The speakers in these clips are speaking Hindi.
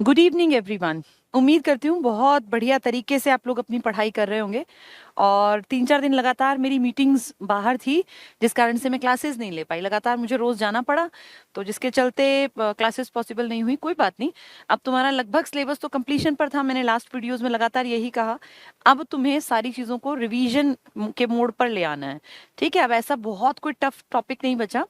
Good evening everyone. उम्मीद करती हूँ बहुत बढ़िया तरीके से आप लोग अपनी पढ़ाई कर रहे होंगे। और 3-4 दिन लगातार मेरी मीटिंग्स बाहर थी, जिस कारण से मैं क्लासेस नहीं ले पाई। लगातार मुझे रोज जाना पड़ा, तो जिसके चलते क्लासेस पॉसिबल नहीं हुई। कोई बात नहीं, अब तुम्हारा लगभग सिलेबस तो कंप्लीशन पर था। मैंने लास्ट वीडियोस में लगातार यही कहा, अब तुम्हें सारी चीज़ों को रिवीजन के मोड पर ले आना है। ठीक है, अब ऐसा बहुत कोई टफ टॉपिक नहीं बचा।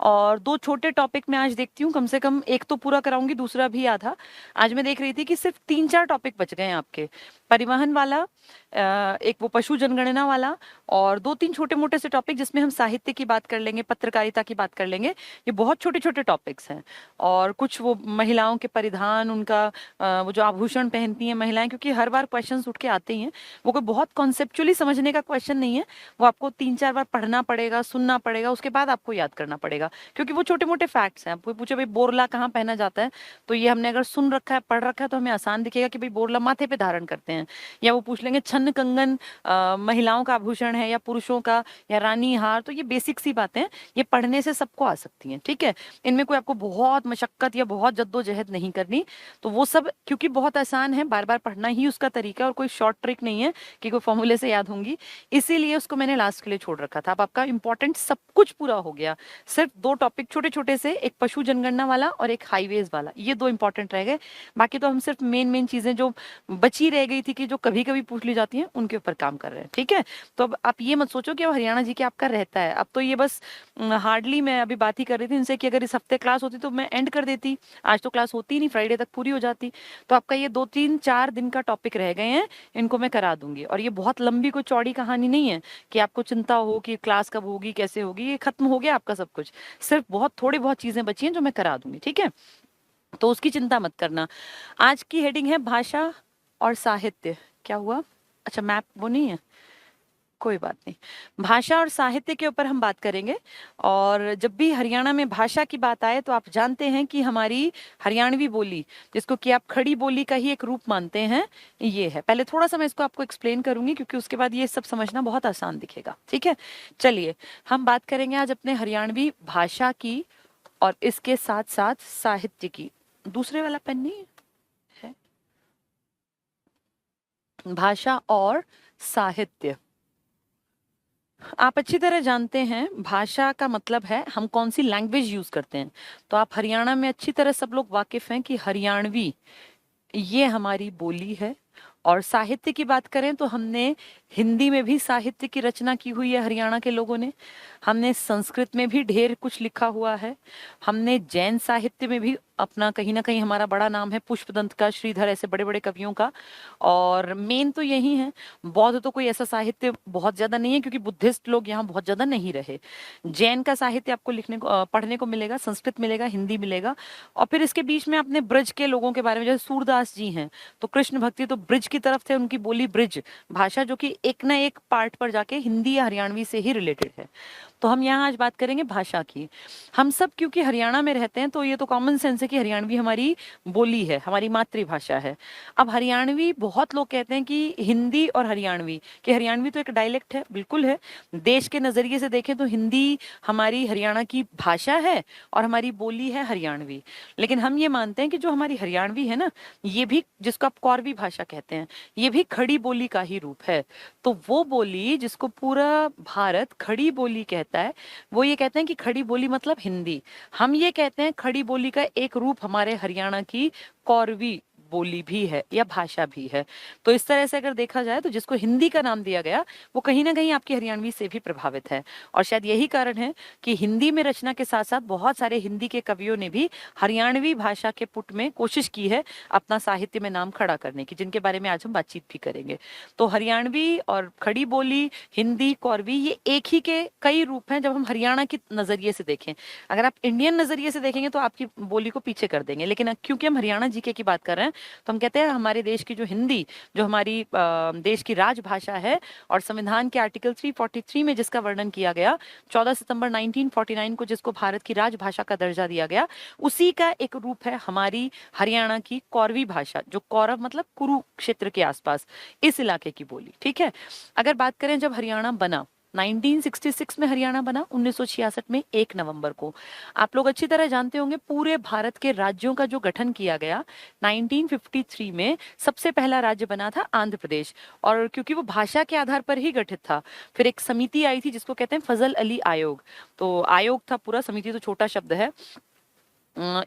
और 2 छोटे टॉपिक मैं आज देखती हूँ, कम से कम एक तो पूरा कराऊंगी, दूसरा भी आधा। आज मैं देख रही थी कि सिर्फ 3-4 टॉपिक बच गए हैं आपके। परिवहन वाला, एक वो पशु जनगणना वाला, और 2-3 छोटे मोटे से टॉपिक जिसमें हम साहित्य की बात कर लेंगे, पत्रकारिता की बात कर लेंगे। ये बहुत छोटे छोटे टॉपिक्स हैं। और कुछ वो महिलाओं के परिधान, उनका वो जो आभूषण पहनती हैं महिलाएं, क्योंकि हर बार क्वेश्चंस उठ के आते ही हैं। वो कोई बहुत कॉन्सेप्चुअली समझने का क्वेश्चन नहीं है, वो आपको 3-4 बार पढ़ना पड़ेगा, सुनना पड़ेगा, उसके बाद आपको याद करना पड़ेगा, क्योंकि वो छोटे मोटे फैक्ट्स हैं। आपको पूछे भाई बोरला कहाँ पहना जाता है, तो ये हमने अगर सुन रखा है, पढ़ रखा है, तो हमें आसान दिखेगा कि भाई बोरला माथे पे धारण करते हैं। या वो पूछ लेंगे छन्न कंगन महिलाओं का आभूषण है या पुरुषों का, या रानी हार। तो ये बेसिक सी बातें हैं, ये पढ़ने से सबको आ सकती हैं। ठीक है, इनमें कोई आपको बहुत मशक्कत या बहुत जद्दोजहद नहीं करनी। तो वो सब क्योंकि बहुत आसान है, बार बार पढ़ना ही उसका तरीका, और कोई शॉर्ट ट्रिक नहीं है कि कोई फॉर्मूले से याद होंगी, इसीलिए उसको मैंने लास्ट के लिए छोड़ रखा था। अब आपका इंपॉर्टेंट सब कुछ पूरा हो गया, सिर्फ 2 टॉपिक छोटे छोटे से, एक पशु जनगणना वाला और एक हाईवेज वाला, ये 2 इंपॉर्टेंट रह गए। बाकी तो हम सिर्फ मेन मेन चीजें जो बची रह गई थी, कि जो कभी कभी पूछ ली जाती हैं, उनके ऊपर काम कर रहे हैं। ठीक है, तो अब आप ये मत सोचो कि अब हरियाणा जी के आपका रहता है। अब तो ये बस हार्डली, मैं अभी बात ही कर रही थी इनसे कि अगर इस हफ्ते क्लास होती तो मैं एंड कर देती। आज तो क्लास होती ही नहीं, फ्राइडे तक पूरी हो जाती। तो आपका ये 2-3-4 दिन का टॉपिक रह गए हैं, इनको मैं करा दूंगी। और ये बहुत लंबी कोई चौड़ी कहानी नहीं है कि आपको चिंता हो कि क्लास कब होगी, कैसे होगी। ये खत्म हो गया आपका सब कुछ, सिर्फ बहुत थोड़ी बहुत चीजें बची हैं जो मैं करा दूंगी। ठीक है, तो उसकी चिंता मत करना। आज की हेडिंग है भाषा और साहित्य। क्या हुआ? अच्छा, मैप वो नहीं है, कोई बात नहीं। भाषा और साहित्य के ऊपर हम बात करेंगे। और जब भी हरियाणा में भाषा की बात आए, तो आप जानते हैं कि हमारी हरियाणवी बोली, जिसको कि आप खड़ी बोली का ही एक रूप मानते हैं, ये है। पहले थोड़ा सा मैं इसको आपको एक्सप्लेन करूंगी, क्योंकि उसके बाद ये सब समझना बहुत आसान दिखेगा। ठीक है, चलिए हम बात करेंगे आज अपने हरियाणवी भाषा की, और इसके साथ साथ साहित्य की। दूसरे वाला पेन नहीं है? भाषा और साहित्य। आप अच्छी तरह जानते हैं भाषा का मतलब है हम कौन सी लैंग्वेज यूज करते हैं। तो आप हरियाणा में अच्छी तरह सब लोग वाकिफ हैं कि हरियाणवी ये हमारी बोली है। और साहित्य की बात करें तो हमने हिंदी में भी साहित्य की रचना की हुई है हरियाणा के लोगों ने। हमने संस्कृत में भी ढेर कुछ लिखा हुआ है। हमने जैन साहित्य में भी अपना कहीं ना कहीं हमारा बड़ा नाम है, पुष्पदंत का, श्रीधर, ऐसे बड़े बड़े कवियों का। और मेन तो यही है। बौद्ध तो कोई ऐसा साहित्य बहुत ज्यादा नहीं है, क्योंकि बुद्धिस्ट लोग यहाँ बहुत ज्यादा नहीं रहे। जैन का साहित्य आपको लिखने को पढ़ने को मिलेगा, संस्कृत मिलेगा, हिंदी मिलेगा। और फिर इसके बीच में अपने ब्रज के लोगों के बारे में, जैसे सूरदास जी हैं, तो कृष्ण भक्ति तो ब्रज की तरफ थे, उनकी बोली ब्रज भाषा, जो कि एक ना एक पार्ट पर जाके हिंदी या हरियाणवी से ही रिलेटेड है। तो हम यहाँ आज बात करेंगे भाषा की। हम सब क्योंकि हरियाणा में रहते हैं, तो ये तो कॉमन सेंस है कि हरियाणवी हमारी बोली है, हमारी मातृभाषा है। अब हरियाणवी, बहुत लोग कहते हैं कि हिंदी और हरियाणवी, कि हरियाणवी तो एक डायलेक्ट है, बिल्कुल है। देश के नजरिए से देखें तो हिंदी हमारी हरियाणा की भाषा है और हमारी बोली है हरियाणवी। लेकिन हम ये मानते हैं कि जो हमारी हरियाणवी है ना, ये भी, जिसको आप कौरवी भाषा कहते हैं, ये भी खड़ी बोली का ही रूप है। तो वो बोली जिसको पूरा भारत खड़ी बोली कहता है, वो ये कहते हैं कि खड़ी बोली मतलब हिंदी। हम ये कहते हैं खड़ी बोली का एक रूप हमारे हरियाणा की कौरवी बोली भी है या भाषा भी है। तो इस तरह से अगर देखा जाए, तो जिसको हिंदी का नाम दिया गया, वो कहीं ना कहीं आपकी हरियाणवी से भी प्रभावित है। और शायद यही कारण है कि हिंदी में रचना के साथ साथ बहुत सारे हिंदी के कवियों ने भी हरियाणवी भाषा के पुट में कोशिश की है अपना साहित्य में नाम खड़ा करने की, जिनके बारे में आज हम बातचीत भी करेंगे। तो हरियाणवी और खड़ी बोली, हिंदी, कौरवी, ये एक ही के कई रूप हैं जब हम हरियाणा की नजरिए से देखें। अगर आप इंडियन नजरिए से देखेंगे तो आपकी बोली को पीछे कर देंगे, लेकिन क्योंकि हम हरियाणा जीके की बात कर रहे हैं, तो हम कहते हैं हमारे देश की जो हिंदी, जो हमारी देश की राजभाषा है, और संविधान के आर्टिकल 343 में जिसका वर्णन किया गया, 14 सितंबर 1949 को जिसको भारत की राजभाषा का दर्जा दिया गया, उसी का एक रूप है हमारी हरियाणा की कौरवी भाषा, जो कौरव मतलब कुरुक्षेत्र के आसपास इस इलाके की बोली। ठीक है, अगर बात करें जब हरियाणा बना, 1966 में हरियाणा बना, 1966 में 1 नवंबर को। आप लोग अच्छी तरह जानते होंगे पूरे भारत के राज्यों का जो गठन किया गया 1953 में, सबसे पहला राज्य बना था आंध्र प्रदेश, और क्योंकि वो भाषा के आधार पर ही गठित था, फिर एक समिति आई थी जिसको कहते हैं फजल अली आयोग। तो आयोग था पूरा, समिति तो छोटा शब्द है।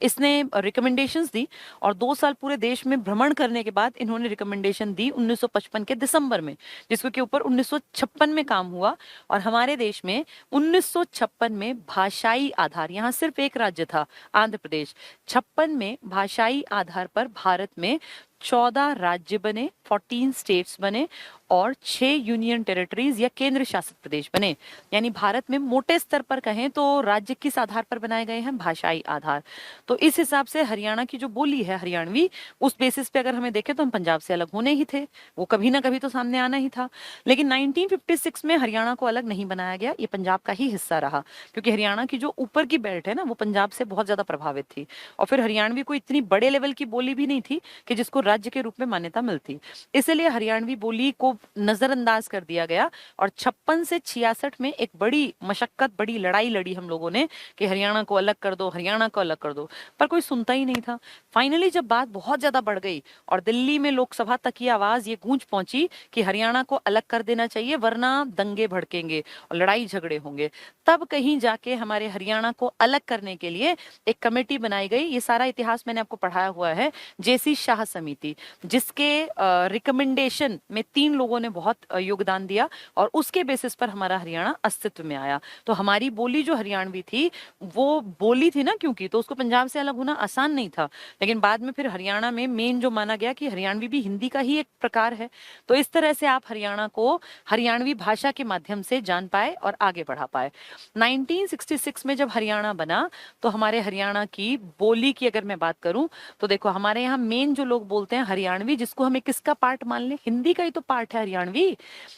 इसने रिकमेंडेशंस दी और 2 साल पूरे देश में भ्रमण करने के बाद इन्होंने रिकमेंडेशन दी 1955 के दिसंबर में, जिसके ऊपर 1956 में काम हुआ। और हमारे देश में 1956 में भाषाई आधार, यहाँ सिर्फ एक राज्य था आंध्र प्रदेश, 56 में भाषाई आधार पर भारत में 14 राज्य बने, 14 स्टेट्स बने और 6 यूनियन टेरिटरीज या केंद्र शासित प्रदेश बने। यानी भारत में मोटे स्तर पर कहें तो राज्य किस आधार पर बनाए गए हैं? भाषाई आधार। तो इस हिसाब से हरियाणा की जो बोली है हरियाणवी, उस बेसिस पे अगर हमें देखें तो हम पंजाब से अलग होने ही थे, वो कभी ना कभी तो सामने आना ही था। लेकिन 1956 में हरियाणा को अलग नहीं बनाया गया, ये पंजाब का ही हिस्सा रहा, क्योंकि हरियाणा की जो ऊपर की बेल्ट है ना वो पंजाब से बहुत ज्यादा प्रभावित थी। और फिर हरियाणवी कोई इतनी बड़े लेवल की बोली भी नहीं थी कि जिसको राज्य के रूप में मान्यता मिलती, इसलिए हरियाणवी बोली को नजरअंदाज कर दिया गया। और 56 से 66 में एक बड़ी मशक्कत, बड़ी लड़ाई लड़ी हम लोगों ने कि हरियाणा को अलग कर दो, हरियाणा को अलग कर दो, पर कोई सुनता ही नहीं था। फाइनली जब बात बहुत ज्यादा बढ़ गई और दिल्ली में लोकसभा तक ये आवाज, ये गूंज पहुंची कि हरियाणा को अलग कर देना चाहिए वरना दंगे भड़केंगे और लड़ाई झगड़े होंगे, तब कहीं जाके हमारे हरियाणा को अलग करने के लिए एक कमेटी बनाई गई। ये सारा इतिहास मैंने आपको पढ़ाया हुआ है, जेसी शाह समिति, जिसके रिकमेंडेशन में 3 लोगों ने बहुत योगदान दिया और उसके बेसिस पर हमारा हरियाणा अस्तित्व में आया। तो हमारी बोली जो हरियाणवी थी वो बोली थी ना, क्योंकि तो उसको पंजाब से अलग होना आसान नहीं था। लेकिन बाद में फिर हरियाणा में मेन जो माना गया कि हरियाणवी भी हिंदी का ही एक प्रकार है। तो इस तरह से आप हरियाणा को हरियाणवी भाषा के माध्यम से जान पाए और आगे बढ़ा पाए। 1966 में जब हरियाणा बना तो हमारे हरियाणा की बोली की अगर मैं बात करूं तो देखो, हमारे यहाँ मेन जो लोग बोलते हैं हरियाणवी, जिसको हमें किसका पार्ट मान ले? हिंदी का ही तो पार्ट है हरियाणवी।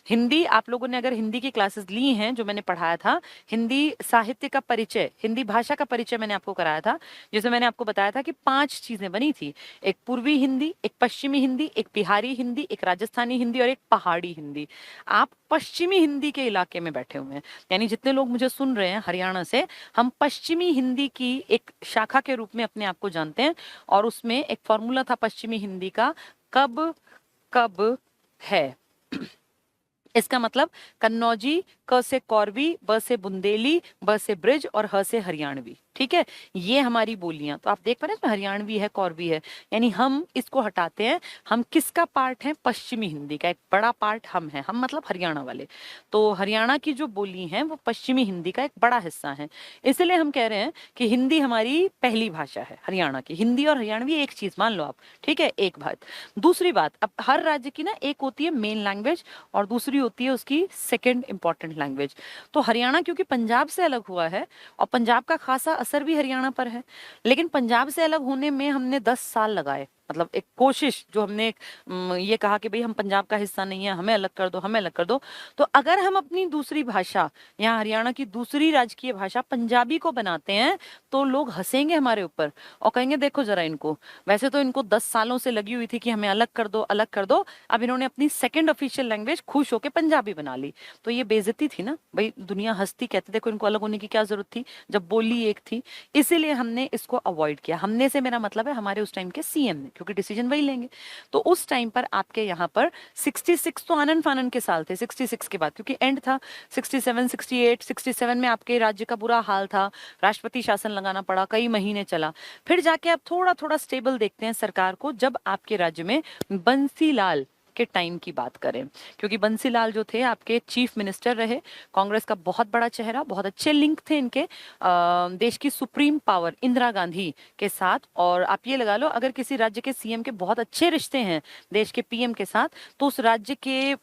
हिंदी आप लोगों ने अगर हिंदी की क्लासेस ली हैं, जो मैंने पढ़ाया था, हिंदी साहित्य का परिचय, हिंदी भाषा का परिचय मैंने आपको कराया था, जिसमें मैंने आपको बताया था कि 5 चीजें बनी थी, एक पूर्वी हिंदी, एक पश्चिमी हिंदी, एक बिहारी हिंदी, एक राजस्थानी हिंदी और एक पहाड़ी हिंदी। आप पश्चिमी हिंदी के इलाके में बैठे हुए हैं, यानी जितने लोग मुझे सुन रहे हैं हरियाणा से, हम पश्चिमी हिंदी की एक शाखा के रूप में अपने आप को जानते हैं। और उसमें एक फॉर्मूला था पश्चिमी हिंदी का, कब कब है। इसका मतलब कन्नौजी, क से कौरवी, ब से बुंदेली, ब से ब्रिज और ह से हरियाणवी। ठीक है, ये हमारी बोलियां। तो आप देख पा रहे हैं इसमें हरियाणवी है, कौरवी है, यानी हम इसको हटाते हैं। हम किसका पार्ट है? पश्चिमी हिंदी का एक बड़ा पार्ट हम हैं, हम मतलब हरियाणा वाले। तो हरियाणा की जो बोली है वो पश्चिमी हिंदी का एक बड़ा हिस्सा है। इसलिए हम कह रहे हैं कि हिंदी हमारी पहली भाषा है हरियाणा की। हिंदी और हरियाणवी एक चीज मान लो आप, ठीक है, एक बात। दूसरी बात, अब हर राज्य की ना एक होती है मेन लैंग्वेज और दूसरी होती है उसकी सेकेंड इंपॉर्टेंट लैंग्वेज। तो हरियाणा क्योंकि पंजाब से अलग हुआ है और पंजाब का खासा असर भी हरियाणा पर है, लेकिन पंजाब से अलग होने में हमने 10 साल लगाए। मतलब एक कोशिश जो हमने ये कहा कि भाई हम पंजाब का हिस्सा नहीं है, हमें अलग कर दो, हमें अलग कर दो। तो अगर हम अपनी दूसरी भाषा, यहाँ हरियाणा की दूसरी राजकीय भाषा पंजाबी को बनाते हैं तो लोग हंसेंगे हमारे ऊपर और कहेंगे देखो जरा इनको, वैसे तो इनको 10 सालों से लगी हुई थी कि हमें अलग कर दो, अलग कर दो, अब इन्होंने अपनी सेकेंड ऑफिशियल लैंग्वेज खुश होकर पंजाबी बना ली। तो ये बेइज्जती थी ना भाई, दुनिया हंसती, कहते देखो इनको अलग होने की क्या जरूरत थी जब बोली एक थी। इसीलिए हमने इसको अवॉइड किया। हमने से मेरा मतलब है हमारे उस टाइम के सीएम ने, क्योंकि डिसीजन वही लेंगे। तो उस टाइम पर आपके यहाँ पर 66 तो आनन फानन के साल थे, 66 के बाद क्योंकि एंड था 67, 68, 67 में आपके राज्य का बुरा हाल था, राष्ट्रपति शासन लगाना पड़ा, कई महीने चला। फिर जाके आप थोड़ा थोड़ा स्टेबल देखते हैं सरकार को जब आपके राज्य में बंसीलाल के टाइम की बात करें, क्योंकि बंसीलाल जो थे आपके चीफ मिनिस्टर रहे, कांग्रेस का बहुत बड़ा चेहरा, बहुत अच्छे लिंक थे इनके देश की सुप्रीम पावर इंदिरा गांधी के साथ। और आप ये लगा लो अगर किसी राज्य के सीएम के बहुत अच्छे रिश्ते हैं देश के पीएम के साथ तो उस राज्य के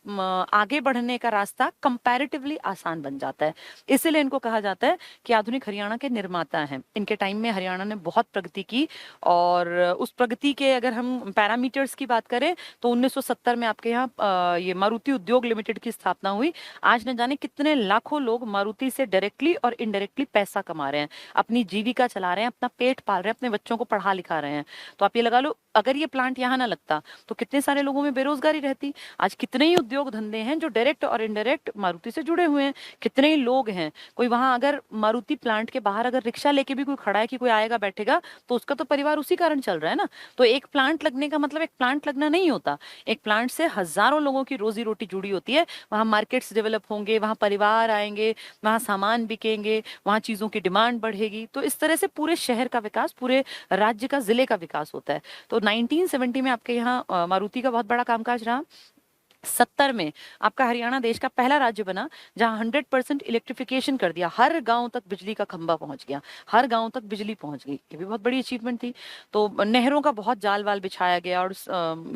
आगे बढ़ने का रास्ता कंपैरेटिवली आसान बन जाता है। इसीलिए इनको कहा जाता है कि आधुनिक हरियाणा के निर्माता हैं। इनके टाइम में हरियाणा ने बहुत प्रगति की और उस प्रगति के अगर हम पैरामीटर्स की बात करें तो 1970 में आपके यहाँ ये मारुति उद्योग लिमिटेड की स्थापना हुई। आज न जाने कितने लाखों लोग मारुति से डायरेक्टली और इनडायरेक्टली पैसा कमा रहे हैं, अपनी जीविका चला रहे हैं, अपना पेट पाल रहे हैं, अपने बच्चों को पढ़ा लिखा रहे हैं। तो आप ये लगा लो अगर ये प्लांट यहाँ ना लगता तो कितने सारे लोगों में बेरोजगारी रहती। आज कितने ही उद्योग धंधे हैं जो डायरेक्ट और इनडायरेक्ट मारुति से जुड़े हुए हैं, कितने ही लोग हैं। कोई वहां अगर मारुति प्लांट के बाहर अगर रिक्शा लेके भी कोई खड़ा है कि कोई आएगा बैठेगा, तो उसका तो परिवार उसी कारण चल रहा है ना। तो एक प्लांट लगने का मतलब एक प्लांट लगना नहीं होता, एक प्लांट से हजारों लोगों की रोजी रोटी जुड़ी होती है। वहां मार्केट्स डेवलप होंगे, वहां परिवार आएंगे, वहां सामान बिकेंगे, वहां चीजों की डिमांड बढ़ेगी। तो इस तरह से पूरे शहर का विकास, पूरे राज्य का, जिले का विकास होता है। तो 1970 में आपके यहाँ मारुति का बहुत बड़ा कामकाज रहा। 70 में आपका हरियाणा देश का पहला राज्य बना जहां 100% इलेक्ट्रिफिकेशन कर दिया, हर गांव तक बिजली का खंभा पहुंच गया, हर गांव तक बिजली पहुंच गई। ये भी बहुत बड़ी अचीवमेंट थी। तो नहरों का बहुत जाल वाल बिछाया गया और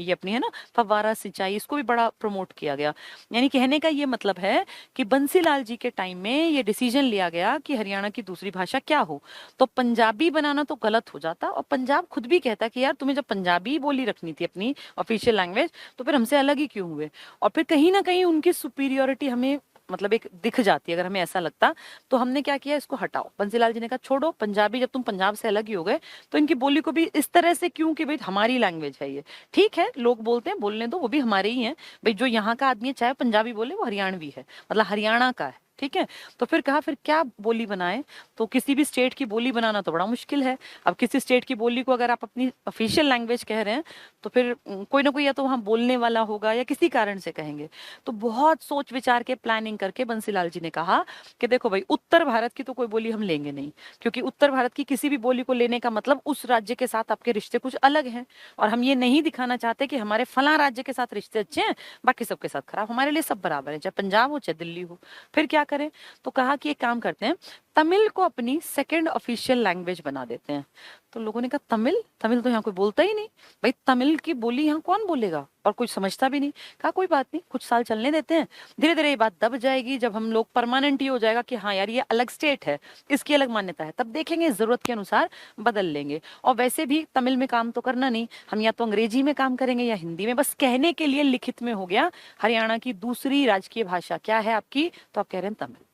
ये अपनी है ना फव्वारा सिंचाई, इसको भी बड़ा प्रमोट किया गया। यानी कहने का ये मतलब है कि बंसीलाल जी के टाइम में ये डिसीजन लिया गया कि हरियाणा की दूसरी भाषा क्या हो। तो पंजाबी बनाना तो गलत हो जाता, और पंजाब खुद भी कहता कि यार तुम्हें जब पंजाबी बोली रखनी थी अपनी ऑफिशियल लैंग्वेज, तो फिर हमसे अलग ही क्यों हुए। और फिर कहीं ना कहीं उनकी सुपीरियोरिटी हमें मतलब एक दिख जाती है अगर हमें ऐसा लगता। तो हमने क्या किया, इसको हटाओ। बंसीलाल जी ने कहा छोड़ो पंजाबी, जब तुम पंजाब से अलग ही हो गए तो इनकी बोली को भी इस तरह से क्यों कि भाई हमारी लैंग्वेज है ये, ठीक है लोग बोलते हैं बोलने दो, वो भी हमारे ही हैं भाई। जो यहाँ का आदमी है चाहे पंजाबी बोले वो हरियाणवी है, मतलब हरियाणा का है, ठीक है। तो फिर कहा फिर क्या बोली बनाए। तो किसी भी स्टेट की बोली बनाना तो बड़ा मुश्किल है। अब किसी स्टेट की बोली को अगर आप अपनी ऑफिशियल लैंग्वेज कह रहे हैं तो फिर कोई ना कोई या तो वहां बोलने वाला होगा या किसी कारण से कहेंगे। तो बहुत सोच विचार के प्लानिंग करके बंसीलाल जी ने कहा कि देखो भाई उत्तर भारत की तो कोई बोली हम लेंगे नहीं, क्योंकि उत्तर भारत की किसी भी बोली को लेने का मतलब उस राज्य के साथ आपके रिश्ते कुछ अलग हैं, और हम ये नहीं दिखाना चाहते कि हमारे फला राज्य के साथ रिश्ते अच्छे हैं बाकी सबके साथ खराब। हमारे लिए सब बराबर है, चाहे पंजाब हो चाहे दिल्ली हो। फिर क्या करें, तो कहा कि एक काम करते हैं, तमिल को अपनी सेकंड ऑफिशियल लैंग्वेज बना देते हैं। तो लोगों ने कहा तमिल, तमिल तो यहाँ कोई बोलता ही नहीं भाई, तमिल की बोली यहाँ कौन बोलेगा, और कोई समझता भी नहीं। कहा कोई बात नहीं, कुछ साल चलने देते हैं, धीरे धीरे ये बात दब जाएगी। जब हम लोग परमानेंट ही हो जाएगा कि हाँ यार ये अलग स्टेट है, इसकी अलग मान्यता है, तब देखेंगे जरूरत के अनुसार बदल लेंगे। और वैसे भी तमिल में काम तो करना नहीं, हम या तो अंग्रेजी में काम करेंगे या हिंदी में। बस कहने के लिए लिखित में हो गया हरियाणा की दूसरी राजकीय भाषा क्या है आपकी, तो आप कह रहे हैं तमिल।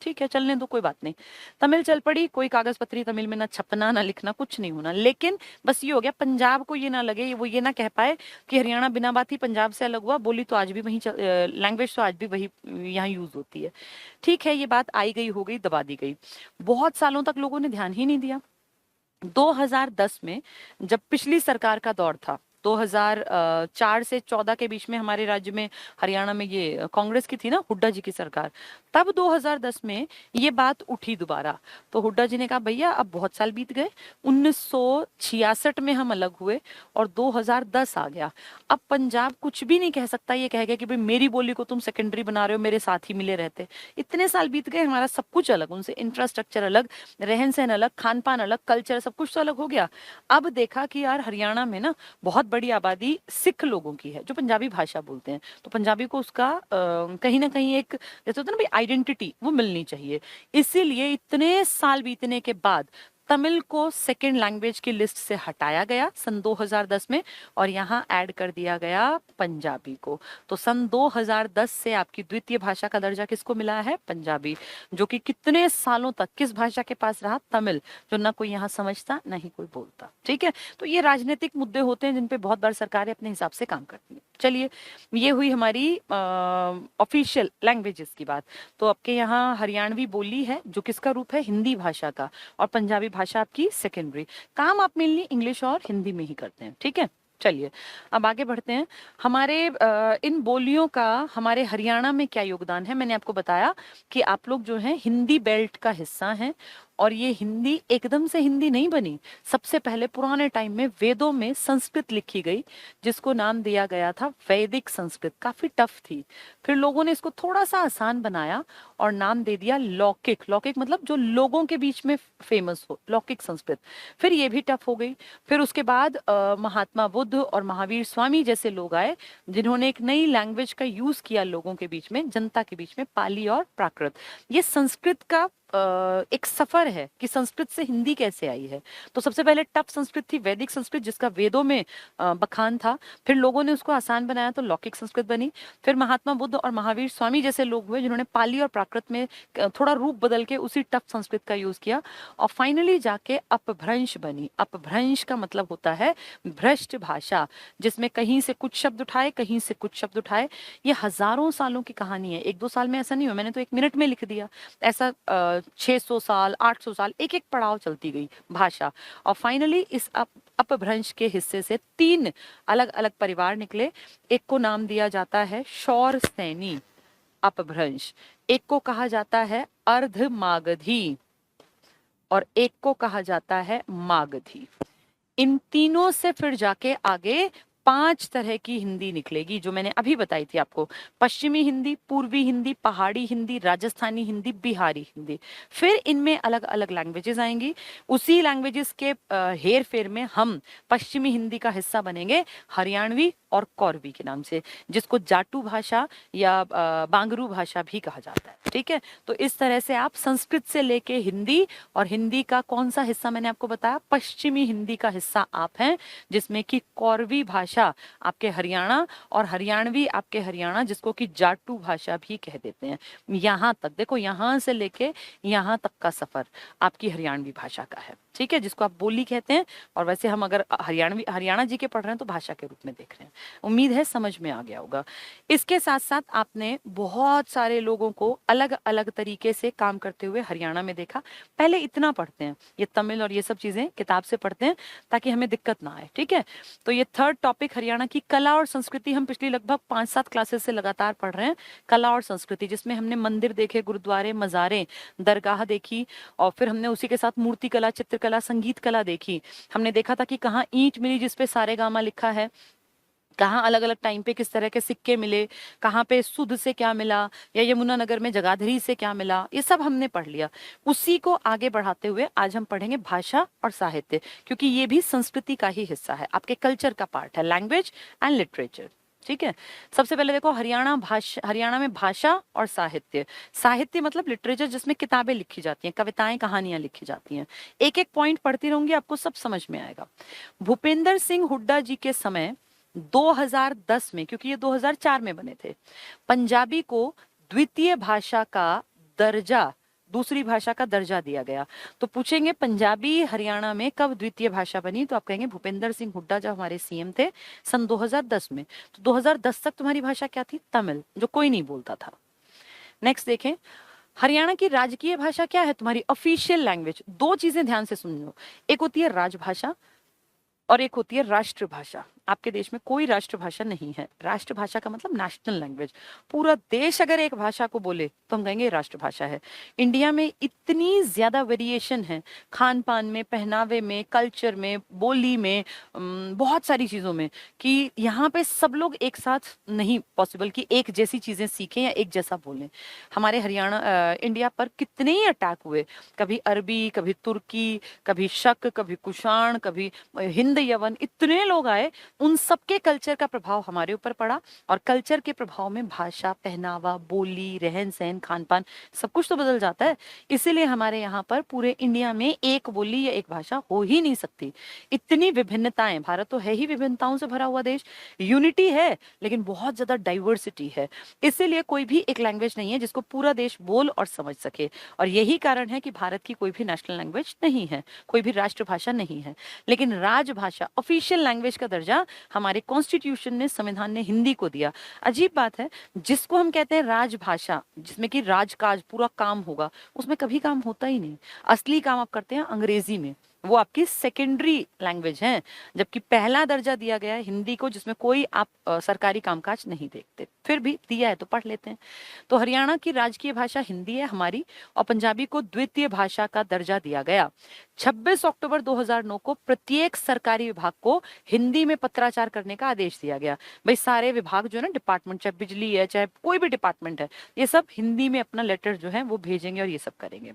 ठीक है चलने दो, कोई बात नहीं। तमिल चल पड़ी, कोई कागज पत्री तमिल में ना छपना ना लिखना, कुछ नहीं होना। लेकिन बस ये हो गया पंजाब को ये ना लगे, वो ये ना कह पाए कि हरियाणा बिना बात ही पंजाब से अलग हुआ। बोली तो आज भी वही, लैंग्वेज तो आज भी वही यहाँ यूज होती है। ठीक है ये बात आई गई हो गई, दबा दी गई। बहुत सालों तक लोगों ने ध्यान ही नहीं दिया। 2010 में जब पिछली सरकार का दौर था, 2004 से 14 के बीच में हमारे राज्य में, हरियाणा में ये कांग्रेस की थी ना, हुड्डा जी की सरकार, तब 2010 में ये बात उठी दोबारा। तो हुड्डा जी ने कहा भैया अब बहुत साल बीत गए, 1966 में हम अलग हुए और 2010 आ गया। अब पंजाब कुछ भी नहीं कह सकता ये कह गया कि भाई मेरी बोली को तुम सेकेंडरी बना रहे हो, मेरे साथ ही मिले रहते। इतने साल बीत गए, हमारा सब कुछ अलग, उनसे इंफ्रास्ट्रक्चर अलग, रहन सहन अलग, खान पान अलग, कल्चर सब कुछ तो अलग हो गया। अब देखा कि यार हरियाणा में ना बहुत बड़ी आबादी सिख लोगों की है जो पंजाबी भाषा बोलते हैं, तो पंजाबी को उसका कहीं ना कहीं एक जैसे होता है ना भाई आइडेंटिटी, वो मिलनी चाहिए। इसीलिए इतने साल बीतने के बाद तमिल को सेकेंड लैंग्वेज की लिस्ट से हटाया गया सन 2010 में, और यहाँ ऐड कर दिया गया पंजाबी को। तो सन 2010 से आपकी द्वितीय भाषा का दर्जा किसको मिला है, पंजाबी, जो कि कितने सालों तक किस भाषा के पास रहा, तमिल, जो ना कोई यहाँ समझता ना ही कोई बोलता। ठीक है, तो ये राजनीतिक मुद्दे होते हैं जिन पे बहुत बार सरकारें अपने हिसाब से काम करती है। चलिए ये हुई हमारी ऑफिशियल लैंग्वेजेस की बात। तो आपके यहाँ हरियाणवी बोली है जो किसका रूप है, हिंदी भाषा का, और पंजाबी भाषा आपकी सेकेंडरी। काम आप मेनली इंग्लिश और हिंदी में ही करते हैं। ठीक है, चलिए अब आगे बढ़ते हैं। हमारे इन बोलियों का हमारे हरियाणा में क्या योगदान है। मैंने आपको बताया कि आप लोग जो हैं हिंदी बेल्ट का हिस्सा हैं, और ये हिंदी एकदम से हिंदी नहीं बनी। सबसे पहले पुराने टाइम में वेदों में संस्कृत लिखी गई, जिसको नाम दिया गया था वैदिक संस्कृत। काफी टफ थी, फिर लोगों ने इसको थोड़ा सा आसान बनाया और नाम दे दिया लौकिक। लौकिक मतलब जो लोगों के बीच में फेमस हो, लौकिक संस्कृत। फिर ये भी टफ हो गई। फिर उसके बाद महात्मा बुद्ध और महावीर स्वामी जैसे लोग आए, जिन्होंने एक नई लैंग्वेज का यूज किया लोगों के बीच में, जनता के बीच में, पाली और प्राकृत। ये संस्कृत का एक सफर है कि संस्कृत से हिंदी कैसे आई है। तो सबसे पहले टफ संस्कृत थी, वैदिक संस्कृत, जिसका वेदों में बखान था। फिर लोगों ने उसको आसान बनाया तो लौकिक संस्कृत बनी। फिर महात्मा बुद्ध और महावीर स्वामी जैसे लोग हुए जिन्होंने पाली और प्राकृत में थोड़ा रूप बदल के उसी टफ संस्कृत का यूज किया, और फाइनली जाके अपभ्रंश बनी। अपभ्रंश का मतलब होता है भ्रष्ट भाषा, जिसमें कहीं से कुछ शब्द उठाए, कहीं से कुछ शब्द उठाए। ये हजारों सालों की कहानी है, एक दो साल में ऐसा नहीं हुआ, मैंने तो 1 मिनट में लिख दिया। ऐसा 600 साल, 800 साल, एक एक पड़ाव चलती गई भाषा। और फाइनली इस अपभ्रंश के हिस्से से 3 अलग अलग परिवार निकले। एक को नाम दिया जाता है शौर सैनी अपभ्रंश, एक को कहा जाता है अर्ध मागधी, और एक को कहा जाता है मागधी। इन तीनों से फिर जाके आगे 5 तरह की हिंदी निकलेगी जो मैंने अभी बताई थी आपको। पश्चिमी हिंदी, पूर्वी हिंदी, पहाड़ी हिंदी, राजस्थानी हिंदी, बिहारी हिंदी। फिर इनमें अलग अलग लैंग्वेजेस आएंगी। उसी लैंग्वेजेस के हेर फेर में हम पश्चिमी हिंदी का हिस्सा बनेंगे हरियाणवी और कौरवी के नाम से, जिसको जाटू भाषा या बांगरू भाषा भी कहा जाता है। ठीक है, तो इस तरह से आप संस्कृत से लेके हिंदी, और हिंदी का कौन सा हिस्सा मैंने आपको बताया, पश्चिमी हिंदी का हिस्सा आप हैं, जिसमें कि कौरवी भाषा आपके हरियाणा और हरियाणवी आपके हरियाणा, जिसको कि जाटू भाषा भी कह देते हैं। यहां तक देखो, यहां से लेके यहां तक का सफर आपकी हरियाणवी भाषा का है। ठीक है, जिसको आप बोली कहते हैं, और वैसे हम अगर हरियाणा जी के पढ़ रहे हैं तो भाषा के रूप में देख रहे हैं। उम्मीद है समझ में आ गया होगा। इसके साथ साथ आपने बहुत सारे लोगों को अलग अलग तरीके से काम करते हुए हरियाणा में देखा। पहले इतना पढ़ते हैं, ये तमिल और ये सब चीजें किताब से पढ़ते हैं ताकि हमें दिक्कत ना आए। ठीक है, तो ये 3rd टॉपिक हरियाणा की कला और संस्कृति हम पिछली लगभग 5-7 क्लासेस से लगातार पढ़ रहे हैं। कला और संस्कृति, जिसमें हमने मंदिर देखे, गुरुद्वारे, मज़ारे, दरगाह देखी, और फिर हमने उसी के साथ मूर्ति कला, चित्रकला, संगीत कला देखी। हमने देखा था कि कहाँ ईंट मिली जिसपे सारेगामा लिखा है, कहाँ अलग अलग टाइम पे किस तरह के सिक्के मिले, कहाँ पे सुध से क्या मिला, या यमुनानगर में जगाधरी से क्या मिला, ये सब हमने पढ़ लिया। उसी को आगे बढ़ाते हुए आज हम पढ़ेंगे भाषा और साहित्य, क्योंकि ये भी संस्कृति का ही हिस्सा है, आपके कल्चर का पार्ट है, लैंग्वेज एंड लिटरेचर। ठीक है, सबसे पहले देखो हरियाणा में भाषा और साहित्य। साहित्य मतलब लिटरेचर, जिसमें किताबें लिखी जाती हैं, कविताएं, कहानियां लिखी जाती हैं। एक एक पॉइंट पढ़ती रहूंगी, आपको सब समझ में आएगा। भूपेंद्र सिंह हुड्डा जी के समय 2010 में, क्योंकि ये 2004 में बने थे, पंजाबी को द्वितीय भाषा का दर्जा, दूसरी भाषा का दर्जा दिया गया। तो पूछेंगे पंजाबी हरियाणा में कब द्वितीय भाषा बनी, तो आप कहेंगे भूपेंद्र सिंह हुड्डा जब हमारे सीएम थे सन 2010 में। तो 2010 तक तुम्हारी भाषा क्या थी, तमिल, जो कोई नहीं बोलता था। नेक्स्ट देखें, हरियाणा की राजकीय भाषा क्या है, तुम्हारी ऑफिशियल लैंग्वेज। 2 चीजें ध्यान से सुन लो, एक होती है राजभाषा और एक होती है राष्ट्रभाषा। आपके देश में कोई राष्ट्रभाषा नहीं है। राष्ट्रभाषा का मतलब नेशनल लैंग्वेज। पूरा देश अगर एक भाषा को बोले तो हम कहेंगे राष्ट्रभाषा है। इंडिया में इतनी ज्यादा वेरिएशन है, खान पान में, पहनावे में, कल्चर में, बोली में, बहुत सारी चीजों में, कि यहाँ पे सब लोग एक साथ नहीं पॉसिबल कि एक जैसी चीजें सीखें या एक जैसा बोलें। हमारे इंडिया पर कितने ही अटैक हुए, कभी अरबी, कभी तुर्की, कभी शक, कभी कुषाण, कभी हिंद यवन, इतने लोग आए, उन सबके कल्चर का प्रभाव हमारे ऊपर पड़ा, और कल्चर के प्रभाव में भाषा, पहनावा, बोली, रहन सहन, खान पान, सब कुछ तो बदल जाता है। इसीलिए हमारे यहाँ पर पूरे इंडिया में एक बोली या एक भाषा हो ही नहीं सकती। इतनी विभिन्नताएं, भारत तो है ही विभिन्नताओं से भरा हुआ देश, यूनिटी है लेकिन बहुत ज्यादा डाइवर्सिटी है। इसीलिए कोई भी एक लैंग्वेज नहीं है जिसको पूरा देश बोल और समझ सके, और यही कारण है कि भारत की कोई भी नेशनल लैंग्वेज नहीं है, कोई भी राष्ट्रभाषा नहीं है। लेकिन राजभाषा, ऑफिशियल लैंग्वेज का दर्जा हमारे कॉन्स्टिट्यूशन ने, संविधान ने हिंदी को दिया। अजीब बात है, जिसको हम कहते हैं राजभाषा, जिसमें कि राजकाज, पूरा काम होगा, उसमें कभी काम होता ही नहीं। असली काम आप करते हैं अंग्रेजी में, वो आपकी सेकेंडरी लैंग्वेज है, जबकि पहला दर्जा दिया गया है हिंदी को, जिसमें कोई आप सरकारी कामकाज नहीं देखते, फिर भी दिया है तो पढ़ लेते हैं। तो हरियाणा की राजकीय भाषा हिंदी है हमारी, और पंजाबी को द्वितीय भाषा का दर्जा दिया गया। 26 अक्टूबर 2009 को प्रत्येक सरकारी विभाग को हिंदी में पत्राचार करने का आदेश दिया गया। भाई सारे विभाग जो है ना, डिपार्टमेंट, चाहे बिजली है, चाहे कोई भी डिपार्टमेंट है, ये सब हिंदी में अपना लेटर जो है वो भेजेंगे और ये सब करेंगे।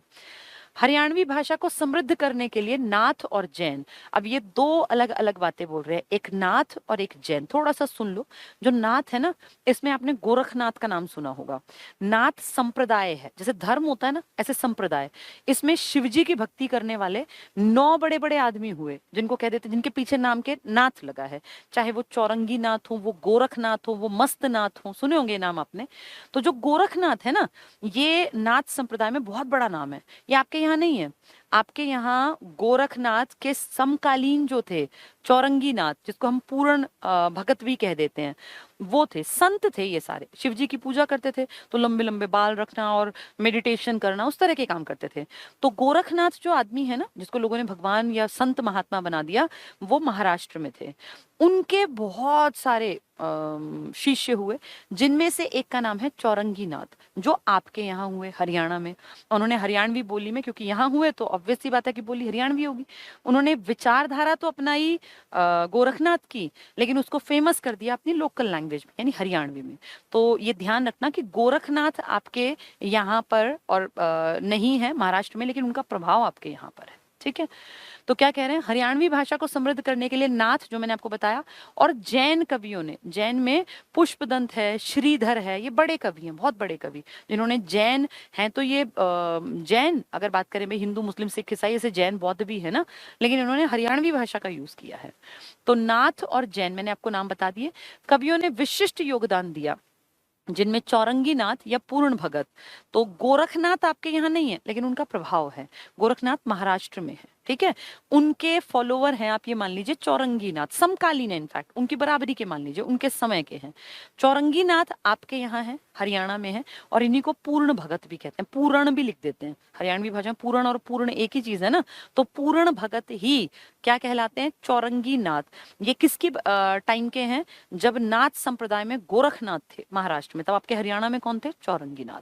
हरियाणवी भाषा को समृद्ध करने के लिए नाथ और जैन, अब ये दो अलग अलग बातें बोल रहे हैं, एक नाथ और एक जैन। थोड़ा सा सुन लो। जो नाथ है ना, इसमें आपने गोरखनाथ का नाम सुना होगा। नाथ संप्रदाय है, जैसे धर्म होता है ना, ऐसे संप्रदाय। इसमें शिवजी की भक्ति करने वाले 9 बड़े बड़े आदमी हुए, जिनको कह देते, जिनके पीछे नाम के नाथ लगा है। चाहे वो चौरंगी नाथ हो, वो गोरखनाथ हो, वो मस्त नाथ हो, सुने होंगे ये नाम आपने। तो जो गोरखनाथ है ना, ये नाथ संप्रदाय में बहुत बड़ा नाम है। ये आपके यहाँ नहीं है। आपके यहाँ गोरखनाथ के समकालीन जो थे, चौरंगी नाथ, जिसको हम पूर्ण भगत भी कह देते हैं, वो थे, संत थे। ये सारे शिव जी की पूजा करते थे, तो लंबे लंबे बाल रखना और मेडिटेशन करना, उस तरह के काम करते थे। तो गोरखनाथ जो आदमी है ना, जिसको लोगों ने भगवान या संत महात्मा बना दिया, वो महाराष्ट्र में थे। उनके बहुत सारे शिष्य हुए, जिनमें से एक का नाम है चौरंगी नाथ, जो आपके यहाँ हुए हरियाणा में। उन्होंने हरियाणवी बोली में, क्योंकि यहाँ हुए तो ऑब्वियस सी बात है कि बोली हरियाणवी होगी। उन्होंने विचारधारा तो अपनाई गोरखनाथ की, लेकिन उसको फेमस कर दिया अपनी लोकल लैंग्वेज में, यानी हरियाणवी में। तो ये ध्यान रखना कि गोरखनाथ आपके यहाँ पर और नहीं है महाराष्ट्र में, लेकिन उनका प्रभाव आपके यहाँ पर है। ठीक है। तो क्या कह रहे हैं, हरियाणवी भाषा को समृद्ध करने के लिए नाथ, जो मैंने आपको बताया, और जैन कवियों ने, जैन में पुष्पदंत है, श्रीधर है, ये बड़े कवि हैं, बहुत बड़े कवि, जिन्होंने जैन हैं। तो ये जैन अगर बात करें भाई, हिंदू मुस्लिम सिख ईसाई ऐसे जैन बौद्ध भी है ना, लेकिन इन्होंने हरियाणवी भाषा का यूज किया है। तो नाथ और जैन मैंने आपको नाम बता दिए। कवियों ने विशिष्ट योगदान दिया, जिनमें चौरंगी नाथ या पूर्ण भगत। तो गोरखनाथ आपके यहाँ नहीं है, लेकिन उनका प्रभाव है। गोरखनाथ महाराष्ट्र में है, ठीक है। उनके फॉलोवर हैं, आप ये मान लीजिए चौरंगी नाथ, समकालीन है, इनफैक्ट उनकी बराबरी के मान लीजिए, उनके समय के हैं। चौरंगी नाथ आपके यहाँ है, हरियाणा में है, और इन्हीं को पूर्ण भगत भी कहते हैं, पूर्ण भी लिख देते हैं। हरियाणवी भाषा में पूर्ण और पूर्ण एक ही चीज है ना, तो पूर्ण भगत ही क्या कहलाते हैं, चौरंगी नाथ। ये किसकी टाइम के हैं, जब नाथ संप्रदाय में गोरखनाथ थे महाराष्ट्र में, तब आपके हरियाणा में कौन थे, चौरंगी नाथ।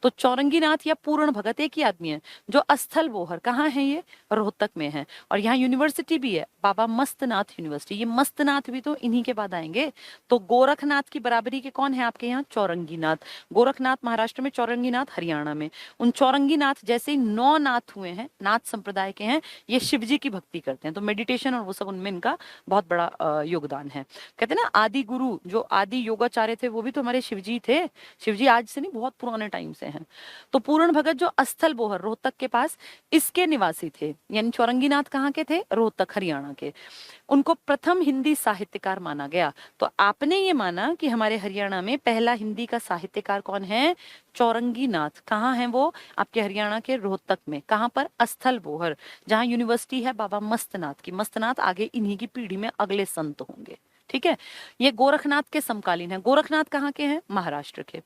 तो चौरंगी नाथ या पूर्ण भगत एक ही आदमी है, जो अस्थल बोहर, कहाँ है ये, रोहतक में है। और यहाँ यूनिवर्सिटी भी है, बाबा मस्तनाथ यूनिवर्सिटी। ये मस्तनाथ भी तो इन्हीं के बाद आएंगे। तो गोरखनाथ की बराबरी के कौन है आपके यहाँ, चौरंगी नाथ। गोरखनाथ महाराष्ट्र में, चौरंगी नाथ हरियाणा में। उन चौरंगी नाथ जैसे 9 नाथ हुए हैं, नाथ संप्रदाय के हैं, ये शिवजी की भक्ति करते हैं। तो मेडिटेशन और वो सब, उनमें इनका बहुत बड़ा योगदान है। कहते हैं ना, आदि गुरु जो आदि योगाचार्य थे, वो भी तो हमारे शिवजी थे। शिवजी आज से नहीं, बहुत पुराने टाइम से हैं। तो पूर्ण भगत जो अस्थल बोहर रोहतक के पास, इसके निवासी थे, यानी चौरंगी नाथ कहाँ के थे, रोहतक हरियाणा के। उनको प्रथम हिंदी साहित्यकार माना गया। तो आपने ये माना कि हमारे हरियाणा में पहला हिंदी का साहित्यकार कौन है, चौरंगी नाथ। कहाँ है वो, आपके हरियाणा के रोहतक में। कहाँ पर, अस्थल बोहर, जहाँ यूनिवर्सिटी है बाबा मस्तनाथ की। मस्तनाथ आगे इन्हीं की पीढ़ी में अगले संत होंगे, ठीक है। ये गोरखनाथ के समकालीन है। गोरखनाथ कहाँ के हैं, महाराष्ट्र के।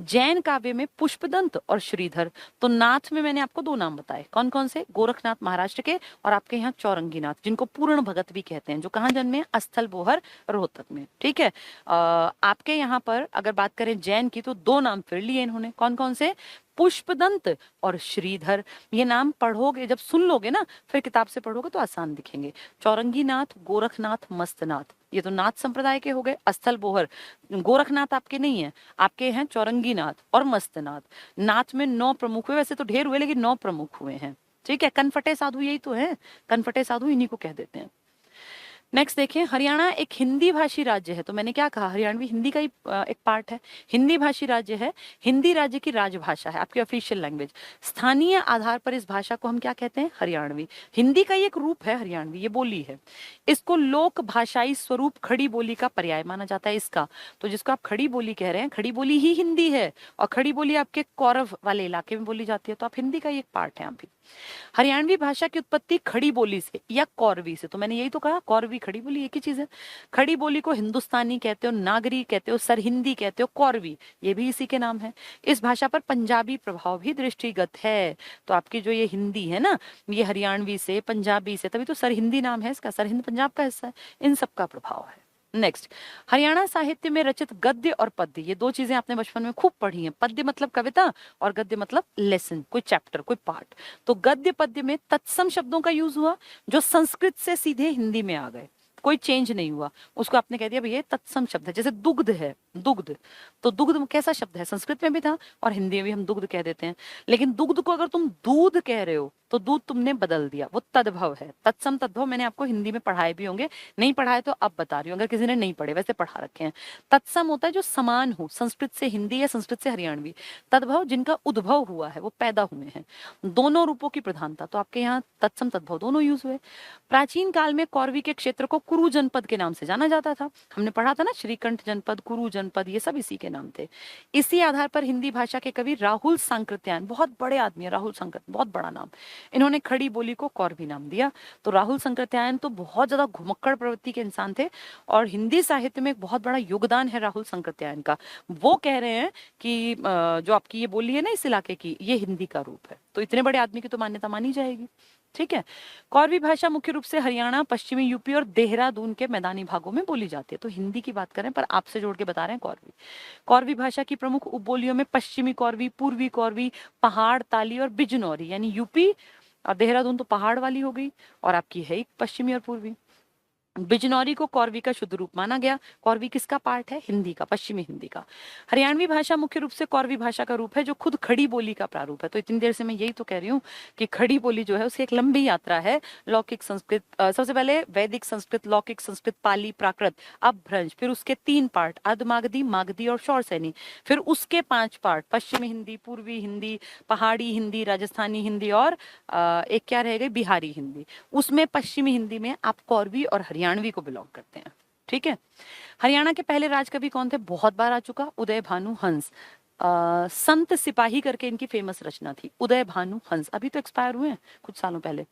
जैन काव्य में पुष्पदंत और श्रीधर। तो नाथ में मैंने आपको 2 नाम बताए, कौन कौन से, गोरखनाथ महाराष्ट्र के, और आपके यहाँ चौरंगी नाथ, जिनको पूर्ण भगत भी कहते हैं, जो कहाँ जन्मे, अस्थल बोहर रोहतक में, ठीक है। आपके यहाँ पर अगर बात करें जैन की, तो 2 नाम फिर लिए इन्होंने, कौन कौन से, पुष्पदंत और श्रीधर। ये नाम पढ़ोगे, जब सुन लोगे ना, फिर किताब से पढ़ोगे तो आसान दिखेंगे। चौरंगी नाथ, गोरखनाथ, मस्तनाथ, ये तो नाथ संप्रदाय के हो गए। अस्थल बोहर, गोरखनाथ आपके नहीं है, आपके हैं चौरंगी नाथ और मस्तनाथ। नाथ में 9 प्रमुख हुए, वैसे तो ढेर हुए, लेकिन 9 प्रमुख हुए हैं, ठीक है। कनफटे साधु यही तो है, कनफटे साधु इन्हीं को कह देते हैं। नेक्स्ट देखें, हरियाणा एक हिंदी भाषी राज्य है। तो मैंने क्या कहा, हरियाणवी हिंदी का ही एक पार्ट है। हिंदी भाषी राज्य है, हिंदी राज्य की राजभाषा है, आपकी ऑफिशियल लैंग्वेज। स्थानीय आधार पर इस भाषा को हम क्या कहते हैं, हरियाणवी। हिंदी का ही एक रूप है हरियाणवी, ये बोली है। इसको लोक भाषाई स्वरूप खड़ी बोली का पर्याय माना जाता है इसका। तो जिसको आप खड़ी बोली कह रहे हैं, खड़ी बोली ही हिंदी है, और खड़ी बोली आपके कौरव वाले इलाके में बोली जाती है, तो आप हिंदी का ही एक पार्ट है आप भी। हरियाणवी भाषा की उत्पत्ति खड़ी बोली से या कौरवी से। तो मैंने यही तो कहा, कौरवी खड़ी बोली एक ही चीज है। खड़ी बोली को हिंदुस्तानी कहते हो, नागरी कहते हो, सरहिंदी कहते हो, कौरवी ये भी इसी के नाम है। इस भाषा पर पंजाबी प्रभाव भी दृष्टिगत है। तो आपकी जो ये हिंदी है ना, ये हरियाणवी से, पंजाबी से, तभी तो सरहिंदी नाम है इसका, सरहिंद पंजाब का हिस्सा है, इन सब का प्रभाव है। नेक्स्ट, हरियाणा साहित्य में रचित गद्य और पद्य, ये 2 चीजें आपने बचपन में खूब पढ़ी हैं। पद्य मतलब कविता, और गद्य मतलब लेसन, कोई चैप्टर, कोई पार्ट। तो गद्य पद्य में तत्सम शब्दों का यूज हुआ, जो संस्कृत से सीधे हिंदी में आ गए। कोई चेंज नहीं हुआ, उसको आपने कह दिया भैया ये तत्सम शब्द है। जैसे दुग्ध है, दुग्ध, तो दुग्ध कैसा शब्द है, संस्कृत में भी था और हिंदी में भी हम दुग्ध कह देते हैं। लेकिन दुग्ध को अगर तुम दूध कह रहे हो तो दूध तुमने बदल दिया, वो तद्भव है। तत्सम तद्भव मैंने आपको हिंदी में पढ़ाए भी होंगे, नहीं पढ़ाए तो अब बता रही हूँ, अगर किसी ने नहीं पढ़े, वैसे पढ़ा रखे हैं। तत्सम होता है जो समान हो, संस्कृत से हिंदी या संस्कृत से हरियाणवी। तद्भव जिनका उद्भव हुआ है, वो पैदा हुए हैं। दोनों रूपों की प्रधानता, तो आपके यहाँ तत्सम तद्भव दोनों यूज हुए। प्राचीन काल में कौरवी के क्षेत्र को कुरु जनपद के नाम से जाना जाता था। हमने पढ़ा था ना, श्रीकंठ जनपद, कुरु जनपद, ये सब इसी के नाम थे। इसी आधार पर हिंदी भाषा के कवि राहुल सांकृत्यायन, बहुत बड़े आदमी है राहुल सांकृत, बहुत बड़ा नाम, इन्होंने खड़ी बोली को कौरवी नाम दिया। तो राहुल सांकृत्यायन तो बहुत ज्यादा घुमक्कड़ प्रवृत्ति के इंसान थे और हिंदी साहित्य में एक बहुत बड़ा योगदान है राहुल सांकृत्यायन का। वो कह रहे हैं कि जो आपकी ये बोली है ना इस इलाके की, ये हिंदी का रूप है। तो इतने बड़े आदमी की तो मान्यता मानी जाएगी। ठीक है। कौरवी भाषा मुख्य रूप से हरियाणा, पश्चिमी यूपी और देहरादून के मैदानी भागों में बोली जाती है। तो हिंदी की बात करें पर आपसे जोड़ के बता रहे हैं कौरवी। कौरवी भाषा की प्रमुख उपबोलियों में पश्चिमी कौरवी, पूर्वी कौरवी, पहाड़ ताली और बिजनौरी, यानी यूपी और देहरादून तो पहाड़ वाली हो गई और आपकी है पश्चिमी और पूर्वी। बिजनौरी को कौरवी का शुद्ध रूप माना गया। कौरवी किसका पार्ट है, हिंदी का, पश्चिमी हिंदी का। हरियाणवी भाषा मुख्य रूप से कौरवी भाषा का रूप है जो खुद खड़ी बोली का प्रारूप है। तो इतनी देर से मैं यही तो कह रही हूँ कि खड़ी बोली जो है उसकी एक लंबी यात्रा है। लौकिक संस्कृत, सबसे पहले वैदिक संस्कृत, लौकिक संस्कृत, पाली, प्राकृत, अपभ्रंश, फिर उसके 3 पार्ट, अधमागधी, मागधी और शौरसैनी, फिर उसके 5 पार्ट, पश्चिमी हिंदी, पूर्वी हिंदी, पहाड़ी हिंदी, राजस्थानी हिंदी और एक क्या रह गई, बिहारी हिंदी। उसमें पश्चिमी हिंदी में आप कौरवी और हरियाणवी को बिलोंग करते हैं। ठीक है। हरियाणा के पहले राजकवि कौन थे, बहुत बार आ चुका, उदय भानु हंस। संत सिपाही करके इनकी फेमस रचना थी, उदय भानु हंस, अभी तो एक्सपायर हुए हैं कुछ सालों पहले,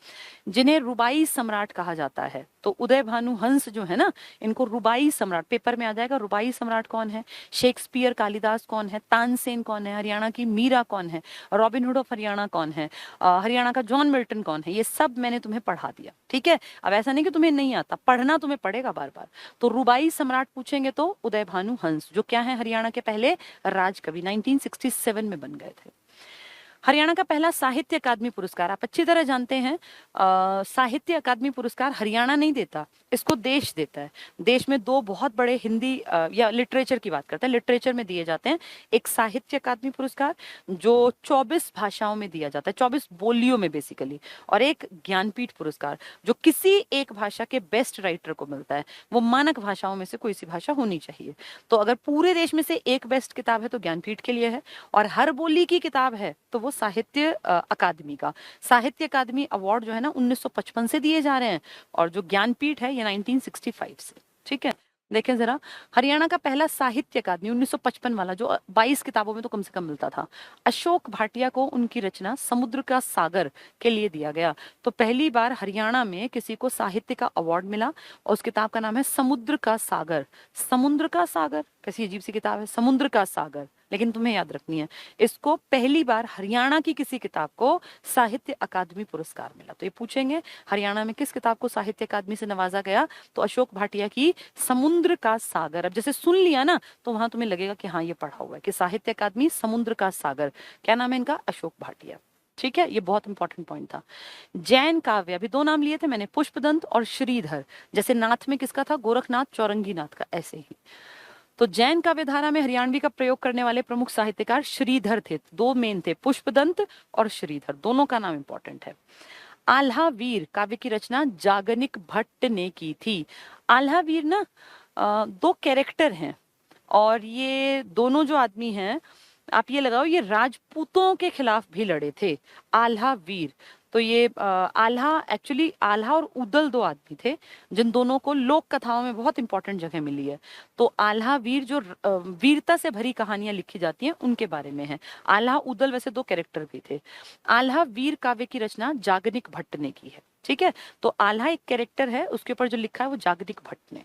जिन्हें रुबाई सम्राट कहा जाता है। तो उदय भानु हंस जो है ना, इनको रुबाई सम्राट, पेपर में आ जाएगा रुबाई सम्राट कौन है, शेक्सपियर कालिदास कौन है, तानसेन कौन है, हरियाणा की मीरा कौन है, रॉबिन हुड ऑफ हरियाणा कौन है, हरियाणा का जॉन मिल्टन कौन है, ये सब मैंने तुम्हें पढ़ा दिया। ठीक है। अब ऐसा नहीं कि तुम्हें नहीं आता, पढ़ना तुम्हें पड़ेगा बार बार। तो रुबाई सम्राट पूछेंगे तो उदय भानु हंस, जो क्या है, हरियाणा के पहले राजकवि, 1967 में बन गए थे। हरियाणा का पहला साहित्य अकादमी पुरस्कार, आप अच्छी तरह जानते हैं, साहित्य अकादमी पुरस्कार हरियाणा नहीं देता, इसको देश देता है। देश में 2 बहुत बड़े हिंदी या लिटरेचर की बात करते हैं, लिटरेचर में दिए जाते हैं। एक साहित्य अकादमी पुरस्कार जो 24 भाषाओं में दिया जाता है, 24 बोलियों में बेसिकली, और एक ज्ञानपीठ पुरस्कार जो किसी एक भाषा के बेस्ट राइटर को मिलता है। वो मानक भाषाओं में से कोई सी भाषा होनी चाहिए। तो अगर पूरे देश में से एक बेस्ट किताब है तो ज्ञानपीठ के लिए है, और हर बोली की किताब है तो वो साहित्य अकादमी का। साहित्य अकादमी अवार्ड जो है ना 1955 से दिए जा रहे हैं, और जो ज्ञानपीठ है ये 1965 से। ठीक है। देखें जरा, हरियाणा का पहला साहित्य अकादमी 1955 वाला, जो 22 किताबों में तो कम से कम मिलता था, अशोक भाटिया को उनकी रचना समुद्र का सागर के लिए दिया गया। तो पहली बार हरियाणा में किसी को साहित्य का अवार्ड मिला, और उस किताब का नाम है समुद्र का सागर। समुद्र का सागर, कैसी अजीब सी किताब है, समुद्र का सागर, लेकिन तुम्हें याद रखनी है, इसको पहली बार हरियाणा की किसी किताब को साहित्य अकादमी पुरस्कार मिला। तो ये पूछेंगे हरियाणा में किस किताब को साहित्य अकादमी से नवाजा गया, तो अशोक भाटिया की समुद्र का सागर। अब जैसे सुन लिया ना तो वहां तुम्हें लगेगा कि हाँ ये पढ़ा हुआ है कि साहित्य अकादमी समुद्र का सागर, क्या नाम है इनका, अशोक भाटिया। ठीक है, ये बहुत इंपॉर्टेंट पॉइंट था। जैन काव्य, अभी 2 नाम लिए थे मैंने, पुष्पदंत और श्रीधर। जैसे नाथ में किसका था, गोरखनाथ चौरंगीनाथ का, ऐसे ही। तो जैन काव्य धारा में हरियाणवी का प्रयोग करने वाले प्रमुख साहित्यकार श्रीधर थे। 2 मेन थे, पुष्पदंत और श्रीधर, दोनों का नाम इंपॉर्टेंट है। आल्हा वीर काव्य की रचना जागनिक भट्ट ने की थी। आल्हा वीर ना 2 कैरेक्टर हैं, और ये दोनों जो आदमी हैं, आप ये लगाओ, ये राजपूतों के खिलाफ भी लड़े थे, आल्हा वीर। तो ये आल्हा, एक्चुअली आल्हा और उदल 2 आदमी थे जिन दोनों को लोक कथाओं में बहुत इंपॉर्टेंट जगह मिली है। तो आल्हा वीर जो वीरता से भरी कहानियां लिखी जाती हैं उनके बारे में है। आल्हा उदल वैसे 2 कैरेक्टर भी थे। आल्हा वीर काव्य की रचना जागनिक भट्ट ने की है। ठीक है। तो आल्हा एक कैरेक्टर है, उसके ऊपर जो लिखा है वो जागनिक भट्ट ने।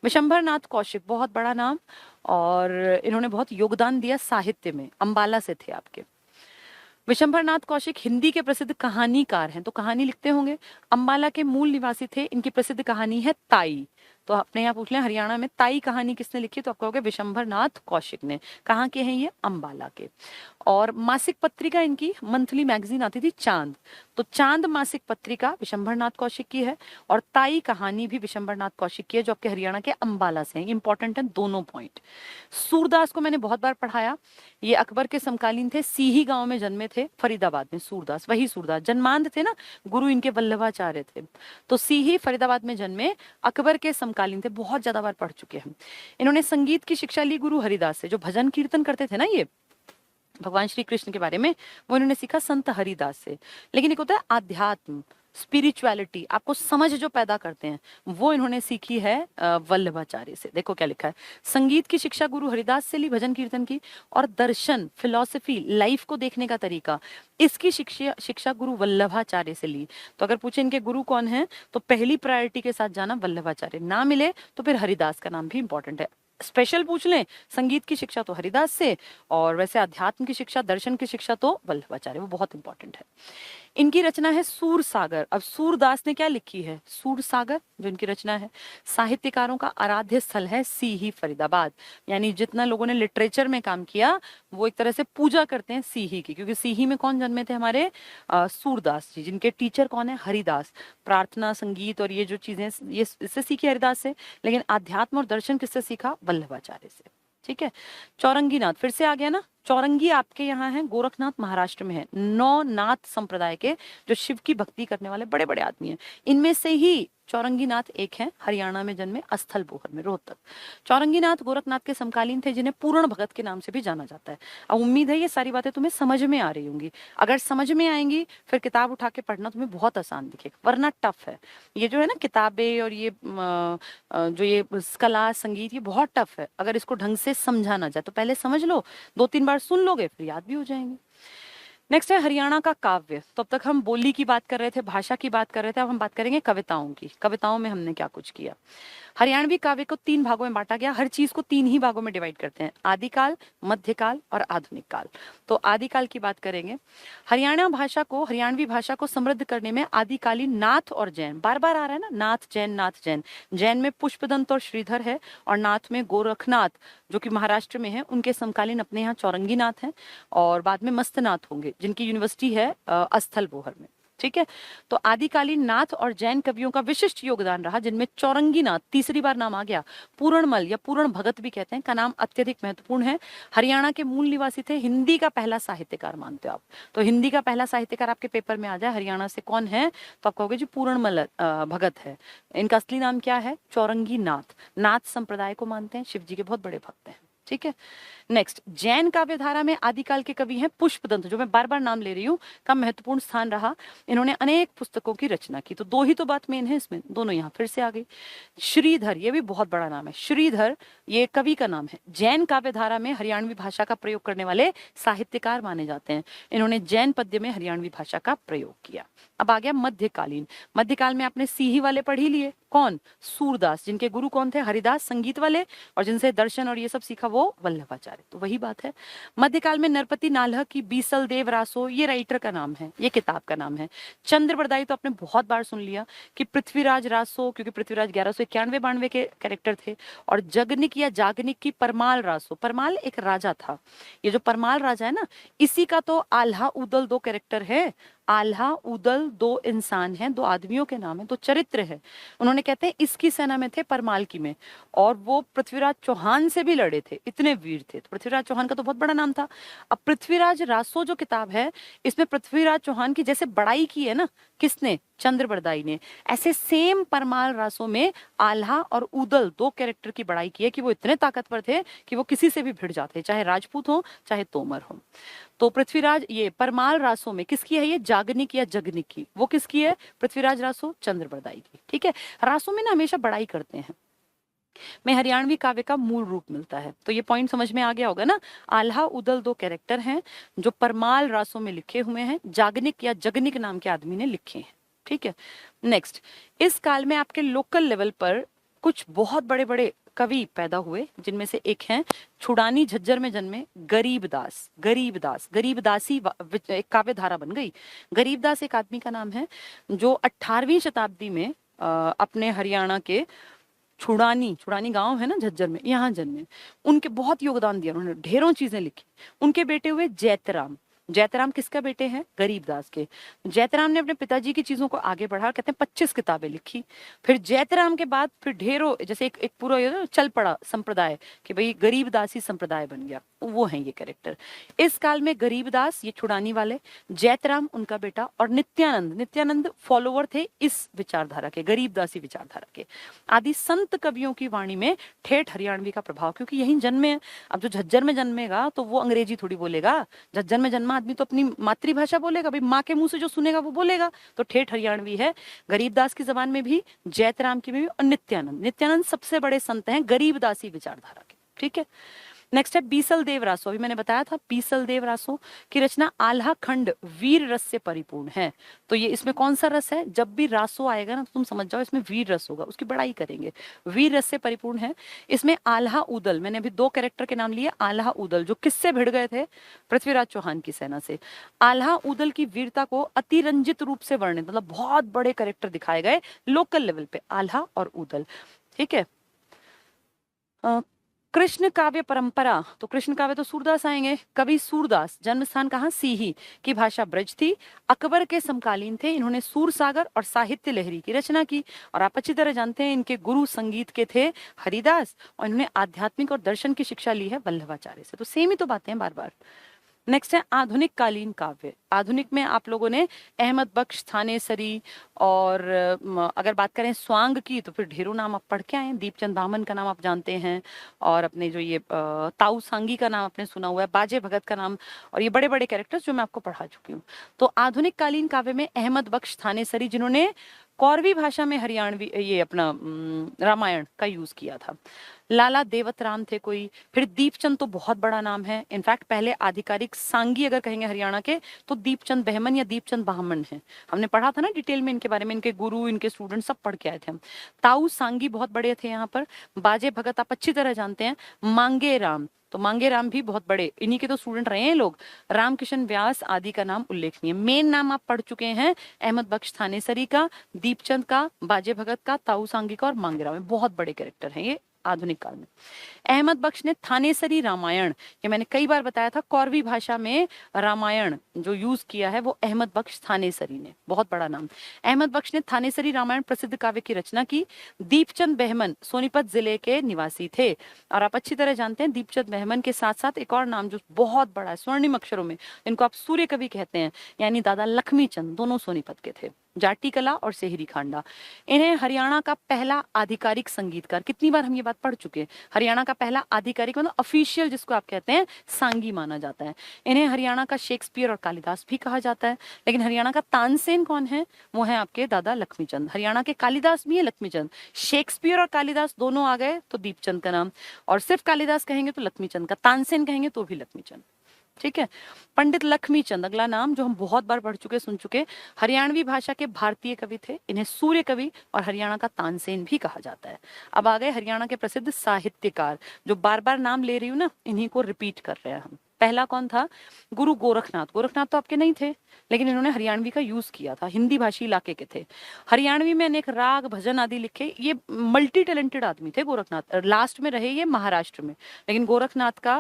विशंभर नाथ कौशिक, बहुत बड़ा नाम, और इन्होंने बहुत योगदान दिया साहित्य में, अंबाला से थे आपके। विशंभर नाथ कौशिक हिंदी के प्रसिद्ध कहानीकार हैं, तो कहानी लिखते होंगे। अंबाला के मूल निवासी थे। इनकी प्रसिद्ध कहानी है ताई। तो आपने यहाँ पूछ लिया हरियाणा में ताई कहानी किसने लिखी, तो आप कहोगे विशंभर नाथ कौशिक ने। कहाँ के हैं ये, अंबाला के। और मासिक पत्रिका इनकी, मंथली मैगजीन आती थी चांद, तो चांद मासिक पत्रिका विशंभरनाथ कौशिक की है और ताई कहानी भी विशंभरनाथ कौशिक की है, जो आपके हरियाणा के अंबाला से है। इंपॉर्टेंट है दोनों पॉइंट। सूरदास को मैंने बहुत बार पढ़ाया, ये अकबर के समकालीन थे, सीही गांव में जन्मे थे, फरीदाबाद में। सूरदास वही सूरदास, जन्मांध थे ना, गुरु इनके वल्लभाचार्य थे। तो सीही फरीदाबाद में जन्मे, अकबर के समकालीन थे, बहुत ज्यादा बार पढ़ चुके हैं। इन्होंने संगीत की शिक्षा ली गुरु हरिदास से, जो भजन कीर्तन करते थे ना ये भगवान श्री कृष्ण के बारे में, वो इन्होंने सीखा संत हरिदास से। लेकिन एक होता है आध्यात्म, स्पिरिचुअलिटी, आपको समझ जो पैदा करते हैं, वो इन्होंने सीखी है वल्लभाचार्य से। देखो क्या लिखा है, संगीत की शिक्षा गुरु हरिदास से ली, भजन कीर्तन की, और दर्शन, फिलॉसफी, लाइफ को देखने का तरीका, इसकी शिक्षा गुरु वल्लभाचार्य से ली। तो अगर पूछे इनके गुरु कौन है, तो पहली प्रायोरिटी के साथ जाना वल्लभाचार्य, ना मिले तो फिर हरिदास का नाम भी इंपॉर्टेंट है। स्पेशल पूछ लें, संगीत की शिक्षा तो हरिदास से, और वैसे अध्यात्म की शिक्षा, दर्शन की शिक्षा तो वल्लभाचार्य, वो बहुत इंपॉर्टेंट है। इनकी रचना है सूर सागर। अब सूरदास ने क्या लिखी है, सूर सागर जो इनकी रचना है। साहित्यकारों का आराध्य स्थल है सीही फरीदाबाद, यानी जितना लोगों ने लिटरेचर में काम किया वो एक तरह से पूजा करते हैं सीही की, क्योंकि सीही में कौन जन्मे थे, हमारे सूरदास जी, जिनके टीचर कौन है, हरिदास। प्रार्थना, संगीत और ये जो चीजें, ये इससे सीखी हरिदास से, लेकिन अध्यात्म और दर्शन किससे सीखा, वल्लभाचार्य से। ठीक है। चौरंगीनाथ फिर से आ गया ना, चौरंगी आपके यहाँ है, गोरखनाथ महाराष्ट्र में है। 9 नाथ संप्रदाय के जो शिव की भक्ति करने वाले बड़े बड़े आदमी हैं, इनमें से ही चौरंगीनाथ एक है, हरियाणा में जन्मे, अस्थल बोहर में, रोहतक। चौरंगीनाथ गोरखनाथ के समकालीन थे, जिन्हें पूर्ण भगत के नाम से भी जाना जाता है। अब उम्मीद है ये सारी बातें तुम्हें समझ में आ रही होंगी। अगर समझ में आएंगी फिर किताब उठा के पढ़ना तुम्हें बहुत आसान दिखेगा, वरना टफ है। ये जो है ना किताबें और ये जो ये कला संगीत, ये बहुत टफ है। अगर इसको ढंग से समझा ना जाए तो पहले समझ लो, 2-3 बार सुन लोगे फिर याद भी हो जाएंगे। नेक्स्ट है हरियाणा का काव्य। तो अब तक हम बोली की बात कर रहे थे, भाषा की बात कर रहे थे, अब हम बात करेंगे कविताओं की। कविताओं में हमने क्या कुछ किया। हरियाणवी काव्य को 3 भागों में बांटा गया, हर चीज को 3 ही भागों में डिवाइड करते हैं, आदिकाल, मध्यकाल और आधुनिक काल। तो आदिकाल की बात करेंगे। हरियाणवी भाषा को समृद्ध करने में आदिकालीन नाथ और जैन, बार बार आ रहा है ना, नाथ जैन नाथ जैन। जैन में पुष्पदंत और श्रीधर है, और नाथ में गोरखनाथ जो कि महाराष्ट्र में है, उनके समकालीन अपने यहाँ चौरंगी नाथ हैं, और बाद में मस्तनाथ होंगे, जिनकी यूनिवर्सिटी है अस्थल बोहर में। ठीक है। तो आदिकालीन नाथ और जैन कवियों का विशिष्ट योगदान रहा, जिनमें चौरंगी नाथ, तीसरी बार नाम आ गया, पूर्णमल या पूर्ण भगत भी कहते हैं, का नाम अत्यधिक महत्वपूर्ण है। हरियाणा के मूल निवासी थे, हिंदी का पहला साहित्यकार मानते हो आप, तो हिंदी का पहला साहित्यकार आपके पेपर में आ जाए हरियाणा से कौन है, तो आप कहोगे जी पूर्णमल भगत है। इनका असली नाम क्या है, चौरंगी नाथ। नाथ संप्रदाय को मानते हैं, शिव जी के बहुत बड़े भक्त हैं। ठीक है। नेक्स्ट, जैन काव्यधारा में आदिकाल के कवि हैं पुष्पदंत, जो मैं बार बार नाम ले रही हूँ, का महत्वपूर्ण स्थान रहा। इन्होंने अनेक पुस्तकों की रचना की। तो 2 ही तो बात मेन है इसमें, दोनों यहाँ फिर से आ गई। श्रीधर, ये भी बहुत बड़ा नाम है, श्रीधर ये कवि का नाम है। जैन काव्यधारा में हरियाणवी भाषा का प्रयोग करने वाले साहित्यकार माने जाते हैं। इन्होंने जैन पद्य में हरियाणवी भाषा का प्रयोग किया। अब आ गया मध्यकालीन। मध्यकाल में आपने सीही वाले पढ़ ही लिए, कौन, सूरदास, जिनके गुरु कौन थे, हरिदास संगीत वाले, और जिनसे दर्शन और ये सब सीखा वो वल्लभाचार्य। तो वही बात है। मध्यकाल में नरपति नालह की बीसल देव रासो, ये राइटर का नाम है, ये किताब का नाम है। चंद्रबरदाई तो आपने बहुत बार सुन लिया कि पृथ्वीराज रासो, क्योंकि पृथ्वीराज 1191-92 के कैरेक्टर थे, और जगनिक या जागनिक की परमाल रासो। परमाल एक राजा था, ये जो परमाल राजा है ना, इसी का तो आल्हा उदल 2 कैरेक्टर है। आल्हा उदल 2 इंसान हैं, 2 आदमियों के नाम है, 2 चरित्र है। उन्होंने कहते हैं इसकी सेना में थे, परमाल की में, और वो पृथ्वीराज चौहान से भी लड़े थे, इतने वीर थे। तो पृथ्वीराज चौहान का तो बहुत बड़ा नाम था। अब पृथ्वीराज रासो जो किताब है, इसमें पृथ्वीराज चौहान की जैसे बड़ाई की है ना, किसने, चंद्रबरदाई ने, ऐसे सेम परमाल रासो में आल्हा और उदल 2 कैरेक्टर की बड़ाई की है कि वो इतने ताकतवर थे कि वो किसी से भी भिड़ जाते, चाहे राजपूत हो चाहे तोमर हो। तो पृथ्वीराज, ये परमाल रासो में किसकी है, ये जागनिक या जगनिक की, वो किसकी है, पृथ्वीराज रासो, चंद्रबरदाई की। ठीक है। रासो में ना हमेशा बड़ाई करते हैं, में हरियाणवी काव्य का मूल रूप मिलता है। तो ये पॉइंट समझ में आ गया होगा ना। आल्हा उदल 2 कैरेक्टर हैं जो परमाल रासों में लिखे हुए हैं, जागनिक या जगनिक नाम के आदमी ने लिखे हैं। ठीक है। नेक्स्ट, इस काल में आपके लोकल लेवल पर कुछ बहुत बड़े बड़े कवि पैदा हुए, जिनमें से एक हैं छुड़ानी, झज्जर में जन्मे गरीबदास। गरीबदासी एक काव्यधारा बन गई। गरीबदास एक आदमी का नाम है जो 18वीं शताब्दी में अपने हरियाणा के छुड़ानी गांव है ना झज्जर में, यहाँ जन्मे। उनके बहुत योगदान दिया, उन्होंने ढेरों चीजें लिखी। उनके बेटे हुए जैतराम। जयतराम किसका बेटे हैं? गरीबदास के। जयतराम ने अपने पिताजी की चीजों को आगे बढ़ा, कहते हैं 25 किताबें लिखी। फिर जयतराम के बाद फिर ढेरों, जैसे एक पूरा ये ना चल पड़ा संप्रदाय कि भाई गरीबदासी संप्रदाय बन गया, वो है ये कैरेक्टर। इस काल में गरीबदास ये छुड़ानी वाले, जयतराम उनका बेटा, और नित्यानंद फॉलोवर थे इस विचारधारा के, गरीबदासी विचारधारा के। आदि संत कवियों की वाणी में ठेठ हरियाणवी का प्रभाव, क्योंकि यही जन्मे। अब जो झज्जर में जन्मेगा तो वो अंग्रेजी थोड़ी बोलेगा, झज्जर में जन्मा आदमी तो अपनी मातृभाषा बोलेगा, भाई माँ के मुंह से जो सुनेगा वो बोलेगा, तो ठेठ हरियाणवी है। गरीबदास की जबान में भी, जयतराम की में भी, और नित्यानंद सबसे बड़े संत हैं गरीबदासी विचारधारा के। ठीक है, नेक्स्ट है बीसल देव रासो। अभी मैंने बताया था बीसल देव रासो की रचना आल्हा खंड वीर रस से परिपूर्ण है। तो ये इसमें कौन सा रस है? जब भी रासो आएगा ना तो तुम समझ जाओ इसमें वीर रस होगा, उसकी बड़ाई करेंगे। वीर रस से परिपूर्ण है। इसमें आल्हा उदल, मैंने अभी 2 कैरेक्टर के नाम लिए, आल्हा उदल जो किससे भिड़ गए थे? पृथ्वीराज चौहान की सेना से। आल्हा उदल की वीरता को अतिरंजित रूप से वर्णित, मतलब बहुत बड़े कैरेक्टर दिखाए गए लोकल लेवल पे, आल्हा और उदल। ठीक है, कृष्ण काव्य परंपरा, तो कृष्ण काव्य तो सूरदास आएंगे। कवि सूरदास, जन्म स्थान कहाँ? सीही, की भाषा ब्रज थी, अकबर के समकालीन थे। इन्होंने सूर सागर और साहित्य लहरी की रचना की, और आप अच्छी तरह जानते हैं इनके गुरु संगीत के थे हरिदास, और इन्होंने आध्यात्मिक और दर्शन की शिक्षा ली है वल्लभाचार्य से। तो सेम ही तो बातें हैं बार बार। नेक्स्ट है आधुनिक कालीन काव्य। आधुनिक में आप लोगों ने अहमद बख्श, थानेसरी, और अगर बात करें स्वांग की तो फिर ढेरों नाम आप पढ़ के आए हैं। दीपचंद बामन का नाम आप जानते हैं, और अपने जो ये ताऊ सांगी का नाम आपने सुना हुआ है, बाजे भगत का नाम, और ये बड़े बड़े कैरेक्टर्स जो मैं आपको पढ़ा चुकी हूँ। तो आधुनिक कालीन काव्य में अहमद बख्श, थानेसरी, जिन्होंने कौरवी भाषा में हरियाणवी ये अपना रामायण का यूज किया था। लाला देवत राम थे कोई, फिर दीपचंद तो बहुत बड़ा नाम है। इनफैक्ट पहले आधिकारिक सांगी अगर कहेंगे हरियाणा के तो दीपचंद बहमन या दीपचंद बामन है। हमने पढ़ा था ना डिटेल में इनके बारे में, इनके गुरु, इनके स्टूडेंट सब पढ़ के आए थे हम। ताऊ सांगी बहुत बड़े थे यहाँ पर। बाजे भगत आप अच्छी तरह जानते हैं। मांगे राम, तो मांगे राम भी बहुत बड़े, इन्हीं के तो स्टूडेंट रहे हैं लोग। रामकिशन व्यास आदि का नाम उल्लेखनीय। मेन नाम आप पढ़ चुके हैं अहमद बख्श थानेसरी का, दीपचंद का, बाजे भगत का, ताऊ सांगी का और मांगे राम, बहुत बड़े कैरेक्टर हैं ये आधुनिक काल में। अहमद बख्श ने थानेसरी रामायण, ये मैंने कई बार बताया था, कौरवी भाषा में रामायण जो यूज किया है वो अहमद बख्श थानेसरी ने, बहुत बड़ा नाम। अहमद बख्श ने थानेसरी रामायण प्रसिद्ध काव्य की रचना की। दीपचंद बहमन सोनीपत जिले के निवासी थे, और आप अच्छी तरह जानते हैं दीपचंद बहमन के साथ साथ एक और नाम जो बहुत बड़ा है स्वर्णिम अक्षरों में, इनको आप सूर्य कवि कहते हैं, यानी दादा लक्ष्मी चंद, दोनों सोनीपत के थे। जाटी कला और सेहरी खांडा। इन्हें हरियाणा का पहला आधिकारिक संगीतकार, कितनी बार हम ये बात पढ़ चुके हैं, हरियाणा का पहला आधिकारिक मतलब ऑफिशियल जिसको आप कहते हैं सांगी माना जाता है। इन्हें हरियाणा का शेक्सपियर और कालिदास भी कहा जाता है। लेकिन हरियाणा का तानसेन कौन है? वो है आपके दादा लक्ष्मीचंद। हरियाणा के कालिदास भी है लक्ष्मीचंद। शेक्सपियर और कालिदास दोनों आ गए तो दीपचंद का नाम, और सिर्फ कालिदास कहेंगे तो लक्ष्मीचंद का, तानसेन कहेंगे तो भी लक्ष्मीचंद। ठीक है, पंडित लक्ष्मीचंद अगला नाम जो हम बहुत बार पढ़ चुके, सुन चुके। हरियाणवी भाषा के भारतीय कवि थे। इन्हें सूर्य कवि और हरियाणा का तानसेन भी कहा जाता है। अब आ गए हरियाणा के प्रसिद्ध साहित्यकार, जो बार बार नाम ले रही हूँ ना, इन्हीं को रिपीट कर रहे हैं हम। पहला कौन था? गुरु गोरखनाथ। गोरखनाथ तो आपके नहीं थे, लेकिन इन्होंने हरियाणवी का यूज किया था, हिंदी भाषी इलाके के थे। हरियाणवी में अनेक राग भजन आदि लिखे। ये मल्टी टैलेंटेड आदमी थे गोरखनाथ। लास्ट में रहे ये महाराष्ट्र में, लेकिन गोरखनाथ का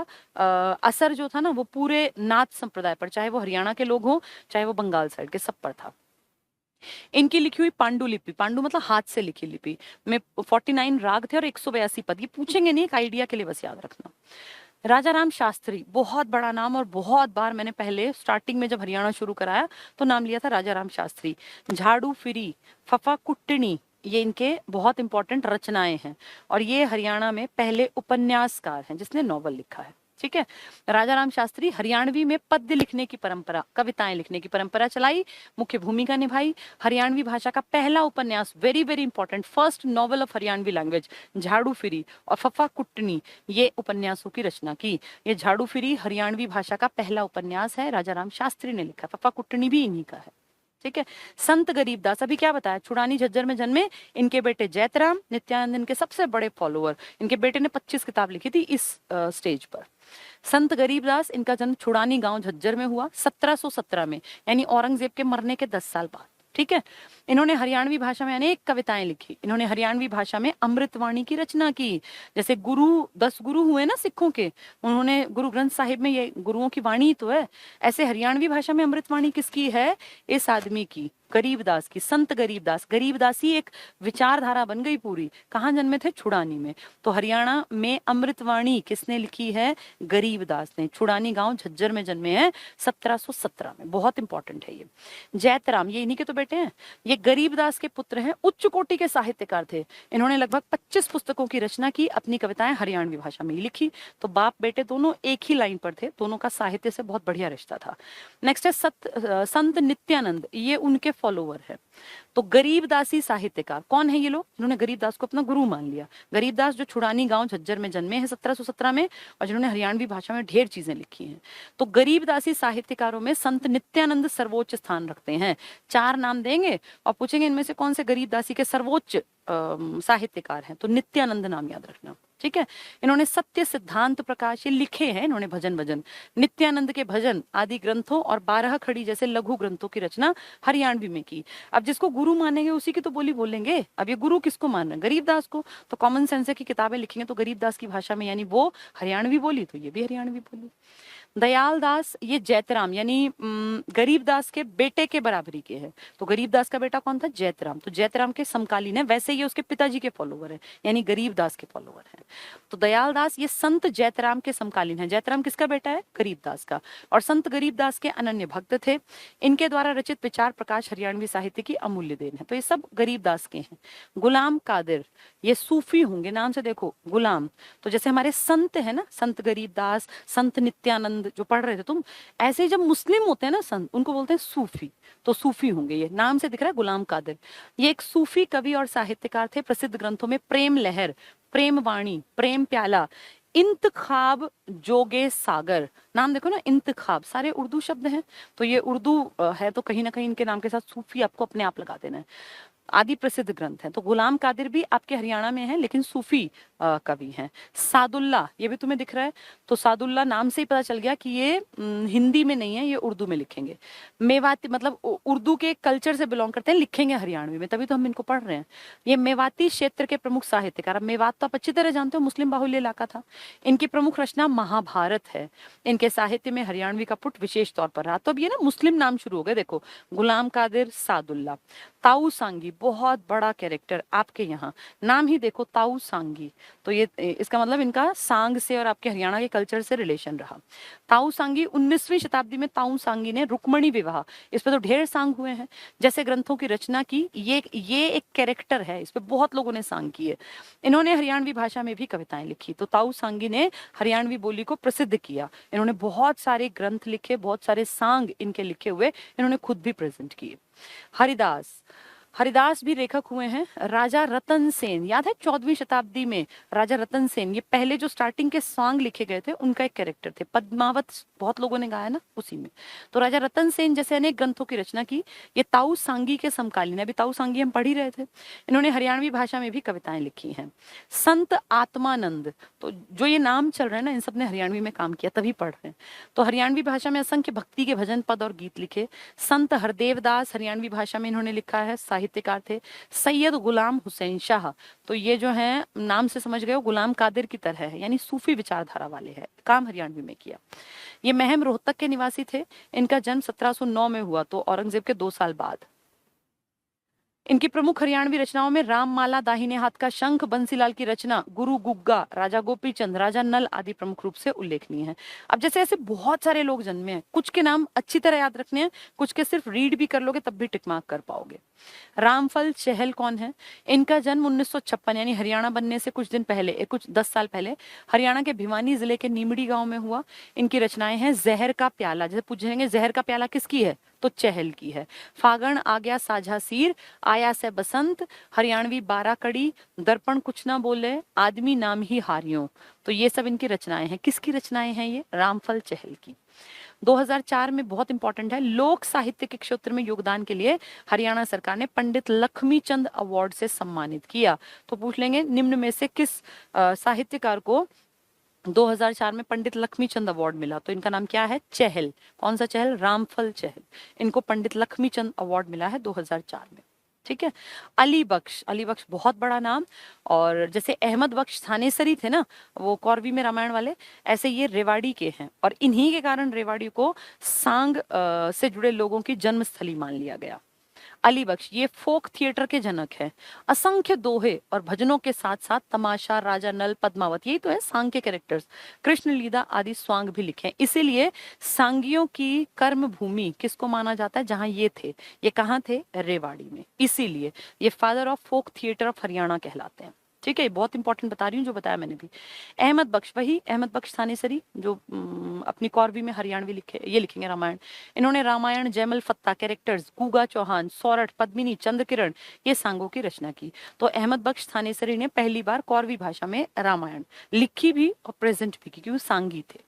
असर जो था ना वो पूरे नाथ संप्रदाय पर, चाहे वो हरियाणा के लोग हों चाहे वो बंगाल साइड के, सब पर था। इनकी लिखी हुई पांडुलिपि, पांडु मतलब हाथ से लिखी लिपि में 49 राग थे और 182 पद। ये पूछेंगे नहीं, एक आइडिया के लिए बस याद रखना। राजा राम शास्त्री, बहुत बड़ा नाम, और बहुत बार मैंने पहले स्टार्टिंग में जब हरियाणा शुरू कराया तो नाम लिया था राजा राम शास्त्री। झाड़ू फिरी, फफा कुट्टनी, ये इनके बहुत इंपॉर्टेंट रचनाएं हैं, और ये हरियाणा में पहले उपन्यासकार हैं जिसने नॉवल लिखा है। ठीक है, राजा राम शास्त्री हरियाणवी में पद्य लिखने की परंपरा, कविताएं लिखने की परंपरा चलाई, मुख्य भूमिका निभाई। हरियाणवी भाषा का पहला उपन्यास, very very important, first novel of Haryanvi language, झाड़ू फिरी और फफा कुट्टनी, ये उपन्यासों की रचना की। ये झाड़ू फिरी हरियाणवी भाषा का पहला उपन्यास है, राजा राम शास्त्री ने लिखा। फफा कुट्टनी भी इन्हीं का है। ठीक है, संत गरीबदास, अभी क्या बताया, छुड़ानी झज्जर में जन्मे। इनके बेटे जयतराम, नित्यानंद इनके सबसे बड़े फॉलोअर। इनके बेटे ने 25 किताब लिखी थी इस स्टेज पर। संत गरीबदास, इनका जन्म छुड़ानी गांव झज्जर में हुआ 1717 में, यानी औरंगजेब के मरने के 10 साल बाद। ठीक है। इन्होंने हरियाणवी भाषा में अनेक कविताएं लिखी। इन्होंने हरियाणवी भाषा में अमृतवाणी की रचना की। जैसे गुरु 10 गुरु हुए ना सिखों के, उन्होंने गुरु ग्रंथ साहिब में ये गुरुओं की वाणी तो है, ऐसे हरियाणवी भाषा में अमृतवाणी किसकी है? इस आदमी की, गरीबदास की, संत गरीबदास। गरीबदासी एक विचारधारा बन गई पूरी। कहाँ जन्मे थे? छुड़ानी में। तो हरियाणा में अमृतवाणी किसने लिखी है? गरीबदास ने। छुड़ानी गांव झज्जर में जन्मे हैं 1717 में। बहुत इंपॉर्टेंट है ये। जैतराम, ये इन्हीं के तो बेटे हैं। ये गरीबदास के पुत्र हैं, उच्च कोटि के साहित्यकार थे। इन्होंने लगभग 25 पुस्तकों की रचना की, अपनी कविताएं हरियाणवी भाषा में ही लिखी। तो बाप बेटे दोनों एक ही लाइन पर थे, दोनों का साहित्य से बहुत बढ़िया रिश्ता था। नेक्स्ट है संत नित्यानंद, ये उनके फॉलोवर है। तो गरीबदासी साहित्यकार कौन है ये लोग? इन्होंने गरीबदास को अपना गुरु मान लिया। गरीबदास जो छुड़ानी गांव झज्जर में जन्मे हैं 1717 में, और जिन्होंने हरियाणवी भाषा में ढेर चीजें लिखी हैं। तो गरीबदासी साहित्यकारों में संत नित्यानंद सर्वोच्च स्थान रखते हैं। 4 नाम देंगे और पूछेंगे इनमें से कौन से गरीबदासी के सर्वोच्च साहित्यकार हैं, तो नित्यानंद नाम याद रखना। ठीक है। इन्होंने सत्य सिद्धांत प्रकाश ये लिखे हैं, इन्होंने भजन भजन। नित्यानंद के भजन आदि ग्रंथों और 12 खड़ी जैसे लघु ग्रंथों की रचना हरियाणवी में की। अब जिसको गुरु मानेंगे उसी की तो बोली बोलेंगे। अब ये गुरु किसको मान रहे हैं? गरीबदास को। तो कॉमन सेंस है कि किताबें लिखेंगे तो गरीबदास की भाषा में, यानी वो हरियाणवी बोली तो ये भी हरियाणवी बोली। दयाल दास, ये जैतराम यानी गरीबदास के बेटे के बराबरी के हैं। तो गरीबदास का बेटा कौन था? जैतराम। तो जैतराम के समकालीन है, वैसे ये उसके पिताजी के फॉलोवर है, यानी गरीबदास के फॉलोवर है। तो दयाल दास ये संत जैतराम के समकालीन है। जैतराम किसका बेटा है? गरीबदास का। और संत गरीबदास के अनन्य भक्त थे। इनके द्वारा रचित विचार प्रकाश हरियाणवी साहित्य की अमूल्य देन है। तो ये सब गरीबदास के हैं। गुलाम कादिर, ये सूफी होंगे, नाम से देखो गुलाम। तो जैसे हमारे संत है ना, संत गरीबदास, संत नित्यानंद जो पढ़ रहे थे तुम, ऐसे ही जब मुस्लिम होते हैं ना संत, उनको बोलते हैं सूफी। तो सूफी होंगे ये, नाम से दिख रहा है गुलाम कादिर। ये एक सूफी कवि और साहित्यकार थे। प्रसिद्ध ग्रंथों में प्रेम लहर, प्रेम वाणी, प्रेम प्याला, इंतखाब, जोगे सागर, नाम देखो ना, इंतखाब सारे उर्दू शब्द हैं। तो ये उर्दू है, तो कहीं ना कहीं इनके नाम के साथ सूफी आपको अपने आप लगा देना है। आदि प्रसिद्ध ग्रंथ हैं। तो गुलाम कादिर भी आपके हरियाणा में है, लेकिन सूफी कवि हैं। सादुल्ला, ये भी तुम्हें दिख रहा है। तो सादुल्ला नाम से ही पता चल गया कि ये हिंदी में नहीं है, ये उर्दू में लिखेंगे। मेवाती मतलब उर्दू के कल्चर से बिलोंग करते हैं, लिखेंगे हरियाणवी में, तभी तो हम इनको पढ़ रहे हैं। ये मेवाती क्षेत्र के प्रमुख साहित्यकार। अब मेवात तो आप अच्छी तरह जानते हो, मुस्लिम बाहुल्य इलाका था। इनकी प्रमुख रचना महाभारत है। इनके साहित्य में हरियाणवी का पुट विशेष तौर पर रहा। तो अब ये ना मुस्लिम नाम शुरू हो गए, देखो गुलाम कादिर, सादुल्ला। ताऊ सांगी, बहुत बड़ा कैरेक्टर आपके यहाँ, नाम ही देखो ताऊ सांगी। तो ये इसका मतलब इनका सांग से और आपके हरियाणा के कल्चर से रिलेशन रहा। ताऊ सांगी 19वीं शताब्दी में ताऊ सांगी ने रुक्मणी विवाह, इस पे तो ढेर सांग हुए हैं, जैसे ग्रंथों की रचना की। ये एक कैरेक्टर है, इस पे बहुत लोगों ने सांग किए। इन्होंने हरियाणवी भाषा में भी कविताएं लिखी। तो ताऊ सांगी ने हरियाणवी बोली को प्रसिद्ध किया। इन्होंने बहुत सारे ग्रंथ लिखे, बहुत सारे सांग इनके लिखे हुए इन्होंने खुद भी प्रेजेंट किए। हरिदास, हरिदास भी लेखक हुए हैं। राजा रतन सेन, याद है 14वीं शताब्दी में राजा रतन सेन, ये पहले जो स्टार्टिंग के सॉन्ग लिखे गए थे उनका एक कैरेक्टर थे। पद्मावत बहुत लोगों ने गाया ना, उसी में। तो राजा रतन सेन जैसे अनेक ग्रंथों की रचना की। ये ताऊ सांगी के समकालीन है। अभी ताऊ सांगी हम पढ़ ही रहे थे। इन्होंने हरियाणवी भाषा में भी कविताएं लिखी हैं। संत आत्मानंद, तो जो ये नाम चल रहे हैं ना, इन सब ने हरियाणवी में काम किया, तभी पढ़ रहे हैं। तो हरियाणवी भाषा में असंख्य भक्ति के भजन, पद और गीत लिखे। संत हरदेव दास, हरियाणवी भाषा में इन्होंने लिखा है, साहित्यकार थे। सैयद गुलाम हुसैन शाह, तो ये जो है नाम से समझ गए हो, गुलाम कादिर की तरह है, यानी सूफी विचारधारा वाले हैं, काम हरियाणवी में किया। ये महम रोहतक के निवासी थे। इनका जन्म 1709 में हुआ, तो औरंगजेब के 2 साल बाद। इनकी प्रमुख हरियाणवी रचनाओं में राममाला, दाहिने हाथ का शंख, बंसीलाल की रचना, गुरु गुग्गा, राजा गोपीचंद, राजा नल आदि प्रमुख रूप से उल्लेखनीय है। अब जैसे ऐसे बहुत सारे लोग जन्मे हैं, कुछ के नाम अच्छी तरह याद रखने हैं, कुछ के सिर्फ रीड भी कर लोगे तब भी टिक मार्क कर पाओगे। रामफल चहल कौन है? इनका जन्म 1956 यानी हरियाणा बनने से कुछ दिन पहले, कुछ 10 साल पहले हरियाणा के भिवानी जिले के नीमड़ी गांव में हुआ। इनकी रचनाएं हैं जहर का प्याला, जैसे पूछेंगे जहर का प्याला किसकी है, तो चहल की है। फागण आ गया साझा सीर, आया से बसंत, हरियाणवी 12 कड़ी, दर्पण कुछ ना बोले, आदमी नाम ही हारियों। तो ये सब इनकी रचनाएं हैं। किसकी रचनाएं हैं ये? रामफल चहल की। 2004 में बहुत इंपॉर्टेंट है, लोक साहित्य के क्षेत्र में योगदान के लिए हरियाणा सरकार ने पंडित लक्ष्मीचंद अवार्ड से सम्मानित किया। तो पूछ लेंगे निम्न में से किस साहित्यकार को 2004 में पंडित लक्ष्मीचंद अवार्ड मिला, तो इनका नाम क्या है? चहल। कौन सा चहल? रामफल चहल। इनको पंडित लक्ष्मीचंद अवार्ड मिला है 2004 में। ठीक है। अली बख्श, अली बख्श बहुत बड़ा नाम। और जैसे अहमद बख्श थानेसरी थे ना, वो कौरवी में रामायण वाले, ऐसे ये रेवाड़ी के हैं, और इन्हीं के कारण रेवाड़ी को सांग से जुड़े लोगों की जन्मस्थली मान लिया गया। अली बख्श ये फोक थिएटर के जनक है। असंख्य दोहे और भजनों के साथ साथ तमाशा, राजा नल, पद्मावत, यही तो है सांग के कैरेक्टर्स, कृष्ण लीला आदि स्वांग भी लिखे हैं। इसीलिए सांगियों की कर्म भूमि किसको माना जाता है? जहां ये थे, ये कहाँ थे? रेवाड़ी में। इसीलिए ये father of folk theatre of Haryana कहलाते हैं। ठीक है, बहुत इंपॉर्टेंट बता रही हूँ जो बताया मैंने भी। अहमद बख्श, वही अहमद बख्श थानेसरी जो अपनी कौरवी में हरियाणवी लिखे, ये लिखेंगे रामायण। इन्होंने रामायण, जयमल फत्ता कैरेक्टर्स, गुगा चौहान, सौरठ, पद्मिनी, चंद्रकिरण, ये सांगों की रचना की। तो अहमद बख्श थानेसरी ने पहली बार कौरवी भाषा में रामायण लिखी भी और प्रेजेंट भी की, क्योंकि सांगी थे।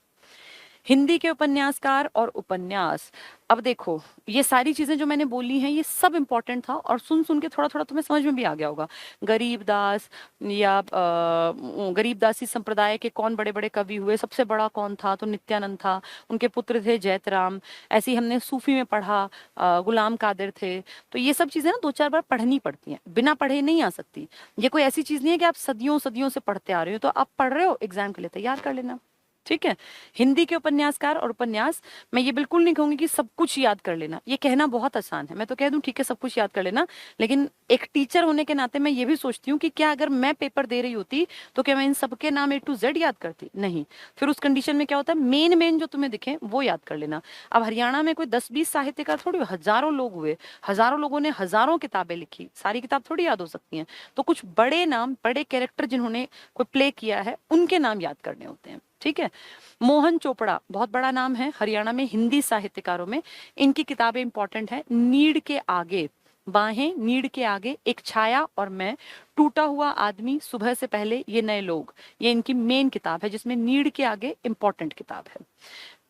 हिंदी के उपन्यासकार और उपन्यास, अब देखो ये सारी चीजें जो मैंने बोली हैं ये सब इंपॉर्टेंट था, और सुन सुन के थोड़ा थोड़ा तुम्हें समझ में भी आ गया होगा। गरीबदास या गरीबदासी संप्रदाय के कौन बड़े बड़े कवि हुए? सबसे बड़ा कौन था? तो नित्यानंद था। उनके पुत्र थे जैतराम। ऐसे ही हमने सूफी में पढ़ा, गुलाम कादिर थे। तो ये सब चीजें ना 2-4 बार पढ़नी पड़ती हैं, बिना पढ़े नहीं आ सकती। ये कोई ऐसी चीज नहीं है कि आप सदियों सदियों से पढ़ते आ रहे हो, तो आप पढ़ रहे हो एग्जाम के लिए तैयार कर लेना। ठीक है। हिंदी के उपन्यासकार और उपन्यास, मैं ये बिल्कुल नहीं कहूंगी कि सब कुछ याद कर लेना, ये कहना बहुत आसान है। मैं तो कह दूं ठीक है सब कुछ याद कर लेना, लेकिन एक टीचर होने के नाते मैं ये भी सोचती हूँ कि क्या अगर मैं पेपर दे रही होती तो क्या मैं इन सबके नाम A to Z याद करती? नहीं। फिर उस कंडीशन में क्या होता है, मेन मेन जो तुम्हें दिखे वो याद कर लेना। अब हरियाणा में कोई 10-20 साहित्यकार थोड़ी, हजारों लोग हुए, हजारों लोगों ने हजारों किताबें लिखी, सारी किताब थोड़ी याद हो सकती हैं। तो कुछ बड़े नाम, बड़े कैरेक्टर जिन्होंने कोई प्ले किया है, उनके नाम याद करने होते हैं। ठीक है। मोहन चोपड़ा बहुत बड़ा नाम है हरियाणा में हिंदी साहित्यकारों में। इनकी किताबें इंपॉर्टेंट है। नीड़ के आगे, बाहें नीड़ के आगे, एक छाया और मैं, टूटा हुआ आदमी, सुबह से पहले, ये नए लोग, ये इनकी मेन किताब है जिसमें नीड़ के आगे इंपॉर्टेंट किताब है।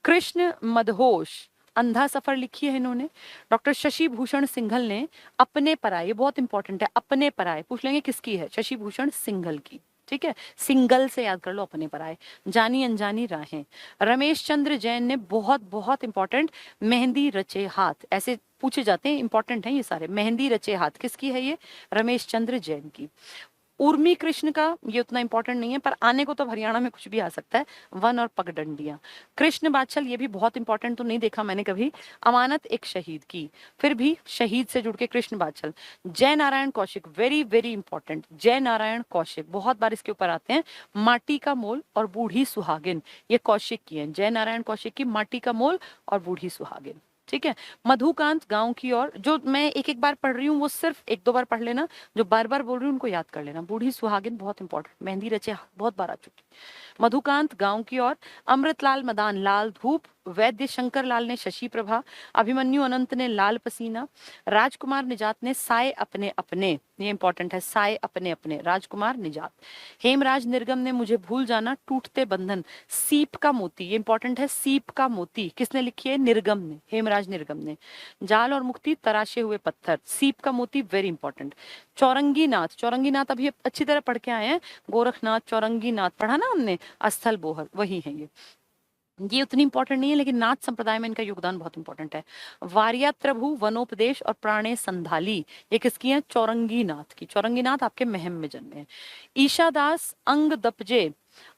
कृष्ण मदहोश, अंधा सफर लिखी है इन्होंने। डॉक्टर शशि भूषण सिंघल ने अपने पराये, ये बहुत इंपॉर्टेंट है, अपने पराये, पूछ लेंगे किसकी है? शशि भूषण सिंघल की। ठीक है, सिंगल से याद कर लो, अपने पराये। जानी अनजानी राहें, रमेश चंद्र जैन ने, बहुत बहुत इंपॉर्टेंट, मेहंदी रचे हाथ, ऐसे पूछे जाते हैं, इंपॉर्टेंट है ये सारे। मेहंदी रचे हाथ किसकी है? ये रमेश चंद्र जैन की। उर्मी कृष्ण का ये उतना इंपॉर्टेंट नहीं है, पर आने को तो हरियाणा में कुछ भी आ सकता है। वन और पगडंडियां। कृष्ण बादशाह, ये भी बहुत इंपॉर्टेंट तो नहीं देखा मैंने कभी। अमानत एक शहीद की, फिर भी शहीद से जुड़ के कृष्ण बादशाह। जय Narayan Kaushik, very very important, जय नारायण कौशिक, बहुत बार इसके ऊपर आते हैं। माटी का मोल और बूढ़ी सुहागिन, ये कौशिक की है, जय नारायण कौशिक की माटी का मोल और बूढ़ी सुहागिन। ठीक है। मधुकांत गांव की ओर, जो मैं एक एक बार पढ़ रही हूँ वो सिर्फ 1-2 बार पढ़ लेना, जो बार बार बोल रही हूँ उनको याद कर लेना। बूढ़ी सुहागिन बहुत इंपॉर्टेंट, मेहंदी रचे बहुत बार आ चुकी। मधुकांत गांव की ओर, अमृतलाल मदान लाल धूप, वैद्य शंकर लाल ने शशि प्रभा, अभिमन्यु अनंत ने लाल पसीना, राजकुमार निजात ने साए अपने अपने, ये इंपॉर्टेंट है, साए अपने अपने, राजकुमार निजात। हेमराज निर्गम ने मुझे भूल जाना, टूटते बंधन, सीप का मोती, ये इंपॉर्टेंट है, सीप का मोती किसने लिखी है? निर्गम ने, हेमराज निर्गम ने। जाल और मुक्ति, तराशे हुए पत्थर, सीप का मोती, वेरी इंपॉर्टेंट। चौरंगी नाथ, चौरंगी नाथ अभी अच्छी तरह पढ़ के आए हैं, गोरखनाथ चौरंगी नाथ पढ़ा ना हमने, अस्थल बोहर, वही है ये उतनी इंपॉर्टेंट नहीं है, लेकिन नाथ संप्रदाय में इनका योगदान बहुत इंपॉर्टेंट है। वारिया प्रभु, वनोपदेश और प्राणे संधाली, ये किसकी है? चौरंगी नाथ की। चौरंगी नाथ आपके महम में जन्मे हैं। ईशा दास, अंग दपजे,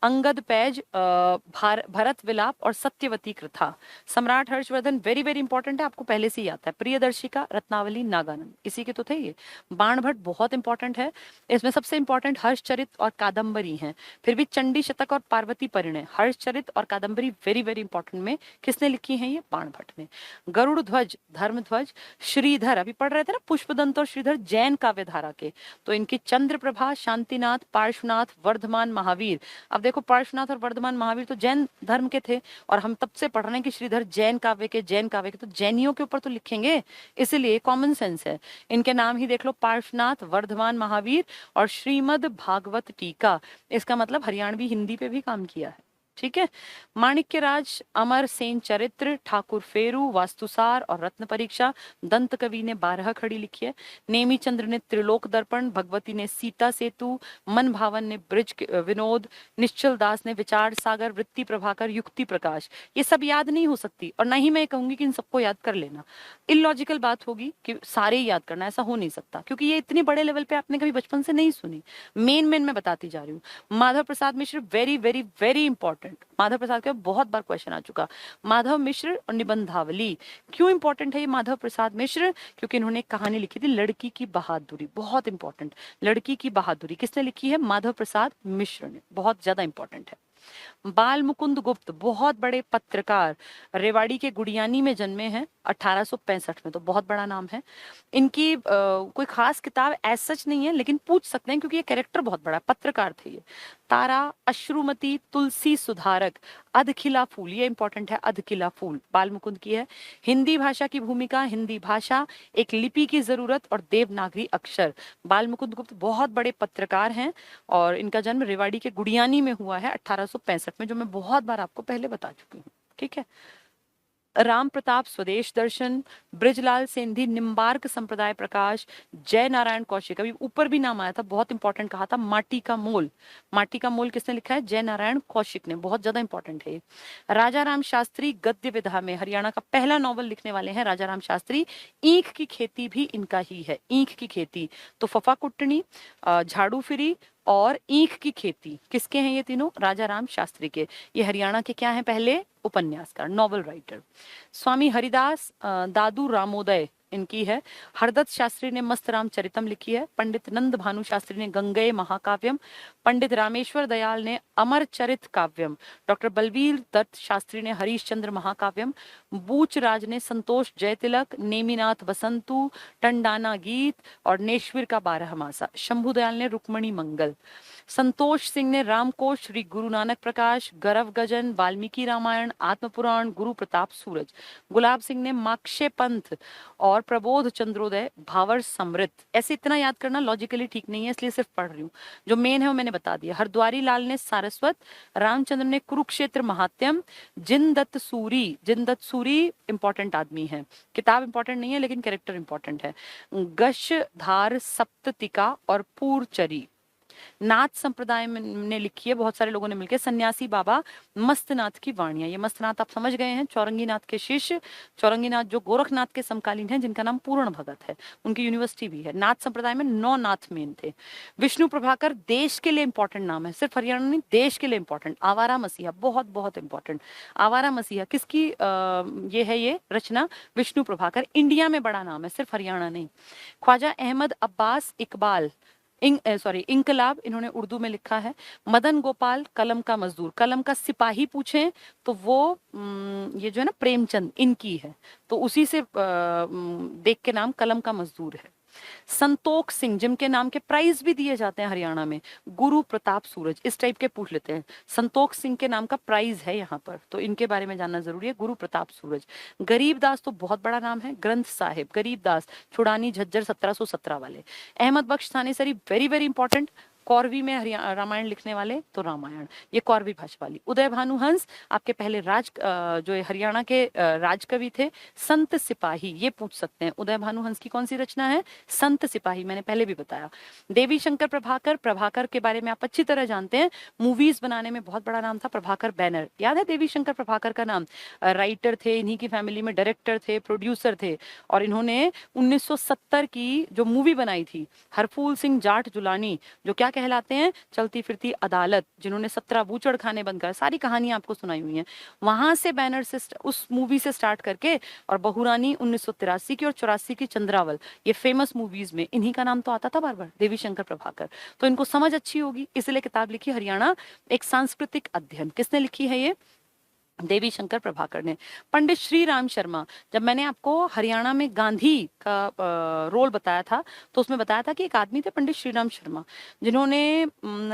अंगद पैज, भरत विलाप और सत्यवती कृथा। सम्राट हर्षवर्धन, वेरी वेरी इंपॉर्टेंट है, आपको पहले से ही आता है। प्रियदर्शिका, रत्नावली, नागानंद, इसी के तो थे ये। बाणभट्ट बहुत इंपॉर्टेंट है, इसमें सबसे इंपॉर्टेंट हर्षचरित और कादम्बरी हैं। फिर भी चंडी शतक और पार्वती परिणय, हर्षचरित और कादम्बरी वेरी वेरी इंपॉर्टेंट में किसने लिखी है? ये बाणभट्ट ने। गरुड़ ध्वज, धर्मध्वज, श्रीधर, अभी पढ़ रहे थे ना पुष्पदंत और श्रीधर, जैन काव्य धारा के, तो इनकी चंद्रप्रभा, शांतिनाथ, पार्श्वनाथ, वर्धमान महावीर। अब देखो पार्श्वनाथ और वर्धमान महावीर तो जैन धर्म के थे, और हम तब से पढ़ रहे हैं कि श्रीधर जैन काव्य के, जैन काव्य के, तो जैनियों के ऊपर तो लिखेंगे, इसलिए कॉमन सेंस है। इनके नाम ही देख लो, पार्श्वनाथ, वर्धमान महावीर और श्रीमद भागवत टीका, इसका मतलब हरियाणवी हिंदी पे भी काम किया है। ठीक है। माणिक्य राज, अमर सेन चरित्र, ठाकुर फेरू, वास्तुसार और रत्न परीक्षा। दंत कवि ने 12 खड़ी लिखी है। नेमी चंद्र ने त्रिलोक दर्पण, भगवती ने सीता सेतु, मन भावन ने ब्रिज विनोद, निश्चल दास ने विचार सागर, वृत्ति प्रभाकर, युक्ति प्रकाश। ये सब याद नहीं हो सकती और ना ही मैं कहूंगी कि इन सबको याद कर लेना। इलॉजिकल बात होगी कि सारे ही याद करना, ऐसा हो नहीं सकता, क्योंकि ये इतने बड़े लेवल पे आपने कभी बचपन से नहीं सुनी। मेन मेन मैं बताती जा रही हूँ। Madhav Prasad Mishra, very very very important. Madhav Prasad का बहुत बार क्वेश्चन आ चुका। माधव मिश्र और निबंधावली, क्यों इंपॉर्टेंट है ये माधव प्रसाद मिश्र? क्योंकि इन्होंने एक कहानी लिखी थी लड़की की बहादुरी, बहुत इंपॉर्टेंट। लड़की की बहादुरी किसने लिखी है? माधव प्रसाद मिश्र ने, बहुत ज्यादा इंपॉर्टेंट है। बाल मुकुंद गुप्त, बहुत बड़े पत्रकार, रेवाड़ी के गुड़ियानी में जन्मे हैं 1865 में, तो बहुत बड़ा नाम है। इनकी कोई खास किताब एज सच नहीं है, लेकिन पूछ सकते हैं क्योंकि ये कैरेक्टर बहुत बड़ा है, पत्रकार थे ये। तारा, अश्रुमती, तुलसी सुधारक, अधखिला फूल, ये इंपॉर्टेंट है, अधखिला फूल बाल मुकुंद की है। हिंदी भाषा की भूमिका, हिंदी भाषा, एक लिपि की जरूरत और देवनागरी अक्षर। बाल मुकुंद गुप्त बहुत बड़े पत्रकार हैं और इनका जन्म रेवाड़ी के गुड़ियानी में हुआ है 1865 में, जो मैं बहुत बार आपको पहले बता चुकी हूँ। ठीक है। राम प्रताप स्वदेश दर्शन, ब्रिजलाल सेंधी निम्बार्क संप्रदाय प्रकाश, जय नारायण कौशिक, अभी ऊपर भी नाम आया था, बहुत इंपॉर्टेंट कहा था, माटी का मोल। माटी का मोल किसने लिखा है? जय नारायण कौशिक ने, बहुत ज्यादा इंपॉर्टेंट है। राजा राम शास्त्री, गद्य विधा में हरियाणा का पहला नॉवल लिखने वाले हैं राजा राम शास्त्री। ईख की खेती भी इनका ही है, ईख की खेती। तो फफा कुटनी, झाड़ू फिरी और ईख की खेती किसके हैं? ये तीनों राजा राम शास्त्री के। ये हरियाणा के क्या हैं? पहले उपन्यासकार, नॉवल राइटर। स्वामी हरिदास, दादू रामोदय इनकी है। हरदत्त शास्त्री ने मस्त रामचरितम लिखी है। पंडित नंद भानु शास्त्री ने गंगेय महाकाव्यम। पंडित रामेश्वर दयाल ने अमर चरित काव्यम। डॉक्टर बलवीर दत्त शास्त्री ने हरिश्चंद्र महाकाव्यम। बूच राज ने संतोष जयतिलक, नेमिनाथ बसंतु, टंडाना गीत और नेश्वर का 12 मासा। शंभु दयाल ने रुक्मणी मंगल। संतोष सिंह ने रामकोश, श्री गुरु नानक प्रकाश, गरव गजन, वाल्मीकि रामायण, आत्मपुराण, गुरु प्रताप सूरज। गुलाब सिंह ने माक्षे पंथ और प्रबोध चंद्रोदय, भावर समृत। ऐसे इतना याद करना लॉजिकली ठीक नहीं है, इसलिए सिर्फ पढ़ रही हूँ। जो मेन है वो मैंने बता दिया। हरद्वारी लाल ने सारस्वत, रामचंद्र ने कुरुक्षेत्र महात्यम, जिनदत्त सूरी, जिनदत्त सूरी इंपॉर्टेंट आदमी है, किताब इंपॉर्टेंट नहीं है लेकिन कैरेक्टर इंपॉर्टेंट है। गशधार सप्ततिका और पूर्वचरी। नाथ संप्रदाय ने लिखी है बहुत सारे लोगों ने मिलकर। सन्यासी बाबा मस्तनाथ की वाणियां, ये मस्तनाथ आप समझ गए हैं, चौरंगी नाथ के शिष्य। चौरंगी नाथ जो गोरखनाथ के समकालीन हैं, जिनका नाम पूर्ण भगत है, उनकी यूनिवर्सिटी भी है। नाथ संप्रदाय में 9 नाथ मेन थे। विष्णु प्रभाकर देश के लिए इंपॉर्टेंट नाम है, सिर्फ हरियाणा नहीं, देश के लिए इंपॉर्टेंट। आवारा मसीहा, बहुत बहुत इंपॉर्टेंट। आवारा मसीहा किसकी ये है? ये रचना विष्णु प्रभाकर। इंडिया में बड़ा नाम है, सिर्फ हरियाणा नहीं। ख्वाजा अहमद अब्बास इकबाल, इंकलाब, इन्होंने उर्दू में लिखा है। मदन गोपाल, कलम का मजदूर, कलम का सिपाही पूछें तो वो ये जो है ना प्रेमचंद, इनकी है, तो उसी से देख के नाम कलम का मजदूर है। संतोख सिंह, जिनके नाम के प्राइज भी दिए जाते हैं हरियाणा में, गुरु प्रताप सूरज, इस टाइप के पूछ लेते हैं। संतोख सिंह के नाम का प्राइज है यहाँ पर, तो इनके बारे में जानना जरूरी है। गुरु प्रताप सूरज। गरीबदास तो बहुत बड़ा नाम है, ग्रंथ साहिब गरीबदास, छुड़ानी झज्जर 1717 वाले। अहमद बख्श थानेसरी, वेरी वेरी इंपॉर्टेंट, कौरवी में रामायण लिखने वाले, तो रामायण, ये कौरवी भाषा वाली। उदय भानु हंस, आपके पहले जो हरियाणा के राजकवि थे। संत सिपाही, ये पूछ सकते हैं, उदय भानु हंस की कौन सी रचना है? संत सिपाही, मैंने पहले भी बताया। देवी शंकर प्रभाकर, प्रभाकर के बारे में आप अच्छी तरह जानते हैं, मूवीज बनाने में बहुत बड़ा नाम था प्रभाकर बैनर, याद है देवी शंकर प्रभाकर का नाम? राइटर थे, इन्हीं की फैमिली में डायरेक्टर थे, प्रोड्यूसर थे, और इन्होंने 1970 की जो मूवी बनाई थी हरफूल सिंह जाट जुलानी, जो क्या कहलाते हैं? चलती फिरती अदालत, जिन्होंने 17 बूचड़ खाने बंद कर, सारी कहानियां आपको सुनाई हुई हैं। वहां से बैनर से, उस मूवी से स्टार्ट करके, और बहुरानी 1983 की और 84 की चंद्रावल, ये फेमस मूवीज में इन्हीं का नाम तो आता था बार बार, देवी शंकर प्रभाकर। तो इनको समझ अच्छी होगी, इसलिए किताब लिखी हरियाणा एक सांस्कृतिक अध्ययन। किसने लिखी है ये? देवी शंकर प्रभाकर ने। पंडित श्री राम शर्मा, जब मैंने आपको हरियाणा में गांधी का रोल बताया था, तो उसमें बताया था कि एक आदमी थे पंडित श्री राम शर्मा, जिन्होंने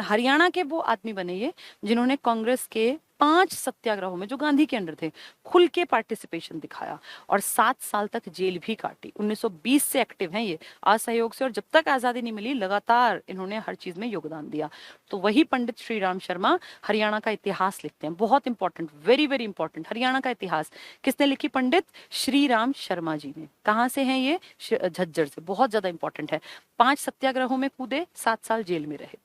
हरियाणा के वो आदमी बने ये, जिन्होंने कांग्रेस के 5 सत्याग्रहों में जो गांधी के अंडर थे खुल के पार्टिसिपेशन दिखाया और 7 साल तक जेल भी काटी। 1920 से एक्टिव हैं ये असहयोग से, और जब तक आजादी नहीं मिली लगातार इन्होंने हर चीज में योगदान दिया। तो वही पंडित श्री राम शर्मा हरियाणा का इतिहास लिखते हैं। बहुत important, very very important. Haryana का इतिहास किसने लिखी? पंडित श्री राम शर्मा जी ने। कहाँ से हैं ये? झज्जर से। बहुत ज्यादा इंपॉर्टेंट है। 5 सत्याग्रहों में कूदे, 7 साल जेल में रहे।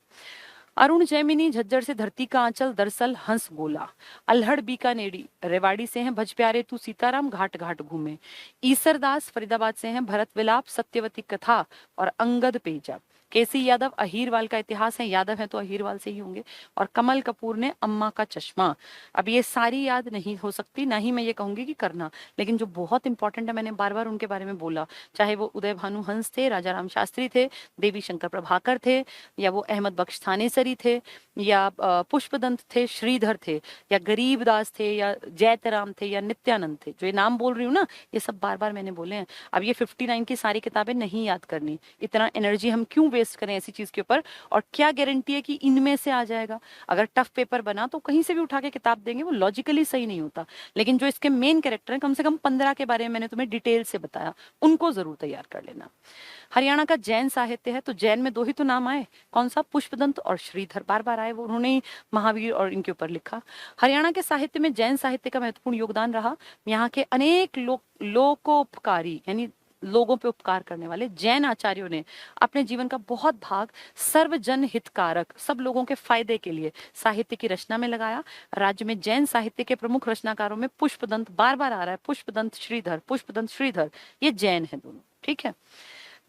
अरुण जैमिनी झज्जर से धरती का आंचल दरअसल हंस गोला। अल्हड़ बीकानेरी रेवाड़ी से हैं भज प्यारे तू सीताराम घाट घाट घूमे। ईसरदास फरीदाबाद से हैं भरत विलाप सत्यवती कथा और अंगद पेजा। केसी यादव अहीरवाल का इतिहास है, यादव है तो अहीरवाल से ही होंगे। और कमल कपूर ने अम्मा का चश्मा। अब ये सारी याद नहीं हो सकती, ना ही मैं ये कहूंगी कि करना, लेकिन जो बहुत इंपॉर्टेंट है मैंने बार बार उनके बारे में बोला, चाहे वो उदय भानु हंस थे, राजा राम शास्त्री थे, देवी शंकर प्रभाकर थे, या वो अहमद बख्श थानेसरी थे, या पुष्पदंत थे, श्रीधर थे, या गरीबदास थे, या जैतराम थे, या नित्यानंद थे। जो ये नाम बोल रही हूँ ना, ये सब बार बार मैंने बोले हैं। अब ये 59 की सारी किताबें नहीं याद करनी, इतना एनर्जी हम क्यों वेस्ट करें ऐसी चीज के ऊपर, और क्या गारंटी है कि इनमें से आ जाएगा। अगर टफ पेपर बना तो कहीं से भी उठा के किताब देंगे, वो लॉजिकली सही नहीं होता। लेकिन जो इसके मेन कैरेक्टर हैं, कम से कम 15 के बारे में मैंने तुम्हें डिटेल से बताया, उनको जरूर तैयार कर लेना। हरियाणा का जैन साहित्य है, तो जैन में 2 ही तो नाम आए, कौन सा? पुष्पदंत और श्रीधर। बार बार आए वो, उन्होंने ही महावीर और इनके ऊपर लिखा। हरियाणा के साहित्य में जैन साहित्य का महत्वपूर्ण योगदान रहा। यहाँ के अनेक लोकोपकारी यानी लोगों पे उपकार करने वाले जैन आचार्यों ने अपने जीवन का बहुत भाग सर्वजन हितकारक, सब लोगों के फायदे के लिए साहित्य की रचना में लगाया। राज्य में जैन साहित्य के प्रमुख रचनाकारों में पुष्पदंत बार बार आ रहा है, पुष्पदंत श्रीधर, पुष्पदंत श्रीधर, ये जैन है दोनों। ठीक है।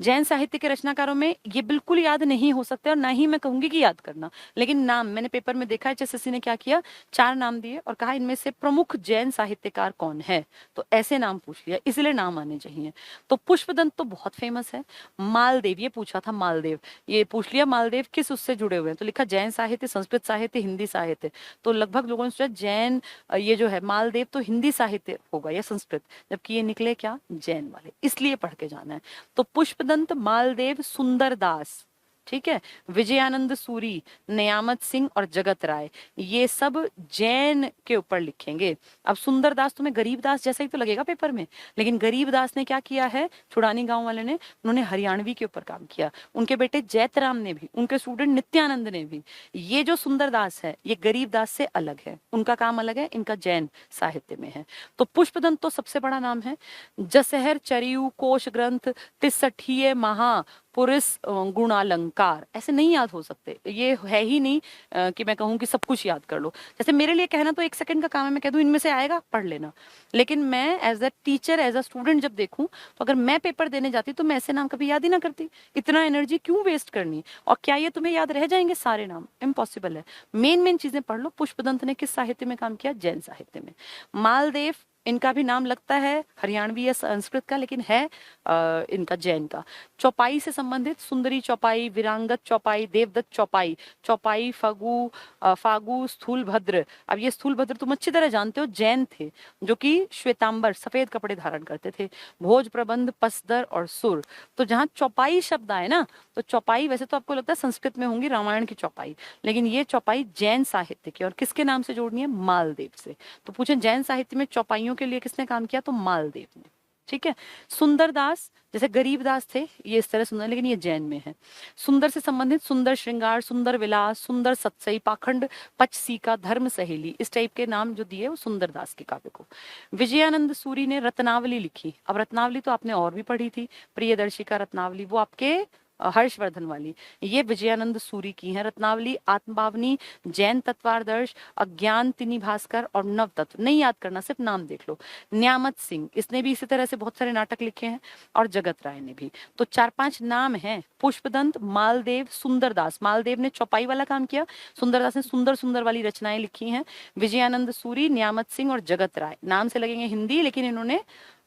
जैन साहित्य के रचनाकारों में ये बिल्कुल याद नहीं हो सकते, और ना ही मैं कहूंगी कि याद करना, लेकिन नाम मैंने पेपर में देखा है, एचएसएससी ने क्या किया, 4 नाम दिए और कहा इनमें से प्रमुख जैन साहित्यकार कौन है, तो ऐसे नाम पूछ लिया, इसलिए नाम आने चाहिए। तो पुष्पदंत तो बहुत फेमस है। मालदेव, ये पूछा था, मालदेव ये पूछ लिया, मालदेव किस उससे जुड़े हुए हैं, तो लिखा जैन साहित्य, संस्कृत साहित्य, हिंदी साहित्य। तो लगभग लोगों ने सोचा जैन ये जो है मालदेव तो हिंदी साहित्य होगा या संस्कृत, जबकि ये निकले क्या? जैन वाले, इसलिए पढ़ के जाना है। तो पुष्पदंत, मालदेव, सुंदरदास, ठीक है, विजयानंद सूरी, नियामत सिंह और जगत राय, ये सब जैन के ऊपर लिखेंगे। अब सुंदरदास तुम्हें गरीबदास जैसा ही तो लगेगा पेपर में, लेकिन गरीबदास ने क्या किया है, छुड़ानी गांव वाले ने, उन्होंने हरियाणवी के ऊपर काम किया, उनके बेटे जैतराम ने भी, उनके स्टूडेंट नित्यानंद ने भी। ये जो सुंदरदास है ये गरीबदास से अलग है, उनका काम अलग है, इनका जैन साहित्य में है। तो पुष्पदंत तो सबसे बड़ा नाम है। जसहर चरियु कोश ग्रंथ 63 महा पुरुष गुणालंकार, ऐसे नहीं याद हो सकते, ये है ही नहीं कि मैं कहूँ कि सब कुछ याद कर लो। जैसे मेरे लिए कहना तो 1 सेकंड का काम है, मैं कह दूं इनमें से आएगा पढ़ लेना, लेकिन मैं as a teacher, as a student जब देखूं, तो अगर मैं पेपर देने जाती तो मैं ऐसे नाम कभी याद ही ना करती, इतना एनर्जी क्यों वेस्ट करनी, और क्या ये तुम्हें याद रह जाएंगे सारे नाम? इम्पॉसिबल है। मेन मेन चीजें पढ़ लो। पुष्पदंत ने किस साहित्य में काम किया? जैन साहित्य में। मालदेव, इनका भी नाम लगता है हरियाणवी या संस्कृत का, लेकिन है इनका जैन का। चौपाई से संबंधित सुंदरी चौपाई, वीरांगत चौपाई, देवदत्त चौपाई, चौपाई फागु स्थूलभद्र। अब ये स्थूलभद्र तुम अच्छी तरह जानते हो, जैन थे, जो कि श्वेतांबर सफेद कपड़े धारण करते थे। भोज प्रबंध, पसदर और सुर। तो जहाँ चौपाई शब्द आए ना, तो चौपाई वैसे तो आपको लगता है संस्कृत में होंगी, रामायण की चौपाई, लेकिन ये चौपाई जैन साहित्य की, और किसके नाम से जोड़नी है? मालदेव से। तो पूछे जैन साहित्य में चौपाइयों के लिए किसने काम किया? तो मालदेव ने। ठीक है। सुंदरदास, जैसे गरीबदास थे ये इस तरह सुंदर, लेकिन ये जैन में है। सुंदर से संबंधित सुंदर श्रृंगार, सुंदर विलास, सुंदर सत्सई, पाखंड, पचसीका, धर्म सहेली, इस टाइप के नाम जो दिए वो सुंदरदास के काव्य को। विजयानंद सूरी ने रत्नावली लिखी। अब रत्नावली तो आपने और भी पढ़ी थी, प्रियदर्शी का रत्नावली, वो आपके हर्षवर्धन वाली, ये विजयानंद सूरी की है। रत्नावली, आत्मभावनी, जैन तत्वादर्श, अज्ञान तिनी भास्कर और नव तत्व, नहीं याद करना, सिर्फ नाम देख लो। न्यामत सिंह, इसने भी इसी तरह से बहुत सारे नाटक लिखे हैं, और जगत राय ने भी। तो 4-5 नाम हैं, पुष्पदंत, मालदेव, सुंदरदास। मालदेव ने चौपाई वाला काम किया, सुंदरदास ने सुंदर सुंदर वाली रचनाएं लिखी हैं। विजयानंद सूरी, न्यामत सिंह और जगत राय, नाम से लगेंगे हिंदी, लेकिन इन्होंने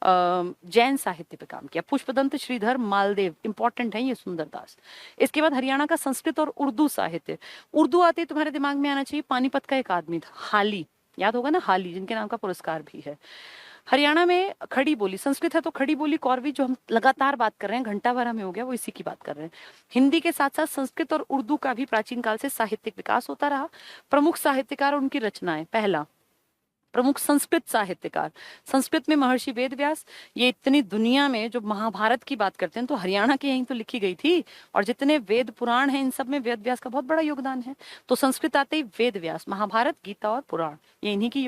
जैन साहित्य पे काम किया। पुष्पदंत, श्रीधर, मालदेव, इंपॉर्टेंट है ये सुंदरदास। इसके बाद हरियाणा का संस्कृत और उर्दू साहित्य। उर्दू आते ही तुम्हारे दिमाग में आना चाहिए, पानीपत का एक आदमी था, हाली, याद होगा ना, हाली, जिनके नाम का पुरस्कार भी है। हरियाणा में खड़ी बोली, संस्कृत है तो खड़ी बोली कौरवी जो हम लगातार बात कर रहे हैं, घंटा भर हमें हो गया, वो इसी की बात कर रहे हैं। हिंदी के साथ साथ संस्कृत और उर्दू का भी प्राचीन काल से साहित्यिक विकास होता रहा। प्रमुख साहित्यकार और उनकी रचनाएं, पहला प्रमुख संस्कृत साहित्यकार, संस्कृत में महर्षि वेद व्यास। ये इतनी दुनिया में जो महाभारत की बात करते हैं तो हरियाणा की यहीं तो लिखी गई थी, और जितने वेद पुराण हैं इन सब में वेद व्यास का बहुत बड़ा योगदान है। तो संस्कृत आते ही वेद व्यास, महाभारत, गीता और पुराण, ये इन्हीं की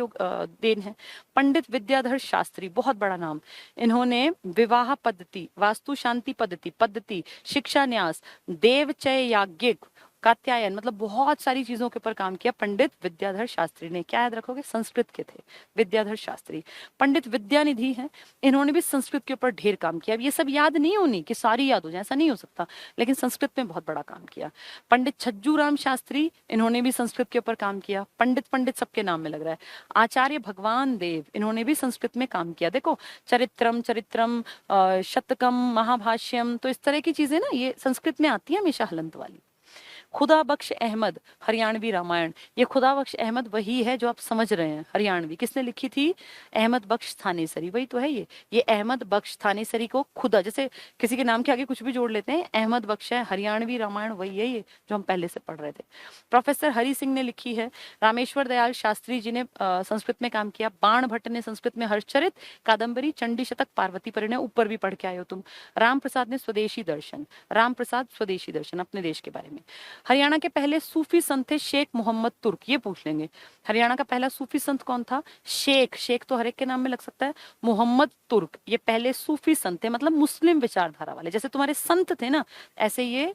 देन है। पंडित विद्याधर शास्त्री, बहुत बड़ा नाम, इन्होंने विवाह पद्धति, वास्तु शांति पद्धति, शिक्षा न्यास, देवचय याज्ञिक, कात्यायन, मतलब बहुत सारी चीजों के ऊपर काम किया पंडित विद्याधर शास्त्री ने। क्या याद रखोगे, संस्कृत के थे विद्याधर शास्त्री। पंडित विद्यानिधि हैं, इन्होंने भी संस्कृत के ऊपर ढेर काम किया। अब ये सब याद नहीं होनी कि सारी याद हो जाए, ऐसा नहीं हो सकता, लेकिन संस्कृत में बहुत बड़ा काम किया। पंडित छज्जू राम शास्त्री, इन्होंने भी संस्कृत के ऊपर काम किया। पंडित पंडित सबके नाम में लग रहा है। आचार्य भगवान देव, इन्होंने भी संस्कृत में काम किया। देखो चरित्रम शतकम, महाभाष्यम, तो इस तरह की चीजें ना ये संस्कृत में आती है हमेशा, हलंत वाली। खुदा बख्श अहमद, हरियाणवी रामायण। ये खुदा बख्श अहमद वही है जो आप समझ रहे हैं हरियाणवी, किसने लिखी थी, अहमद बख्श थानेसरी, वही तो है ये अहमद बख्श थानेसरी को खुदा, जैसे किसी के नाम के आगे कुछ भी जोड़ लेते हैं, अहमद बख्श है, हरियाणवी रामायण वही है ये जो हम पहले से पढ़ रहे थे। प्रोफेसर हरि सिंह ने लिखी है। रामेश्वर दयाल शास्त्री जी ने संस्कृत में काम किया। बाण भट्ट ने संस्कृत में हर्षचरित, कादम्बरी, चंडी शतक, पार्वती परिणय, ऊपर भी पढ़ के आए हो तुम। राम प्रसाद ने स्वदेशी दर्शन, राम प्रसाद स्वदेशी दर्शन, अपने देश के बारे में। हरियाणा के पहले सूफी संत थे शेख मोहम्मद तुर्क, ये पूछ लेंगे हरियाणा का पहला सूफी संत कौन था। शेख, शेख तो हर एक के नाम में लग सकता है। मोहम्मद तुर्क, ये पहले सूफी संत थे, मतलब मुस्लिम विचारधारा वाले, जैसे तुम्हारे संत थे ना ऐसे ये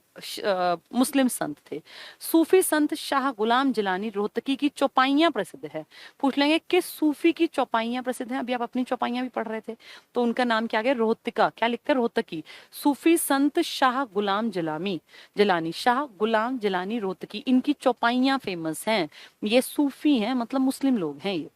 मुस्लिम संत थे। सूफी संत शाह गुलाम जिलानी, रोहतकी की चौपाइयां प्रसिद्ध है। पूछ लेंगे किस सूफी की चौपाइयां प्रसिद्ध हैं, अभी आप अपनी चौपाइयां भी पढ़ रहे थे, तो उनका नाम क्या गया, रोहतिका, क्या लिखते हैं, रोहतकी। सूफी संत शाह गुलाम जिलानी, शाह गुलाम जिलानी रोहतकी, इनकी चौपाइयां फेमस हैं। ये सूफी हैं, मतलब मुस्लिम लोग हैं ये।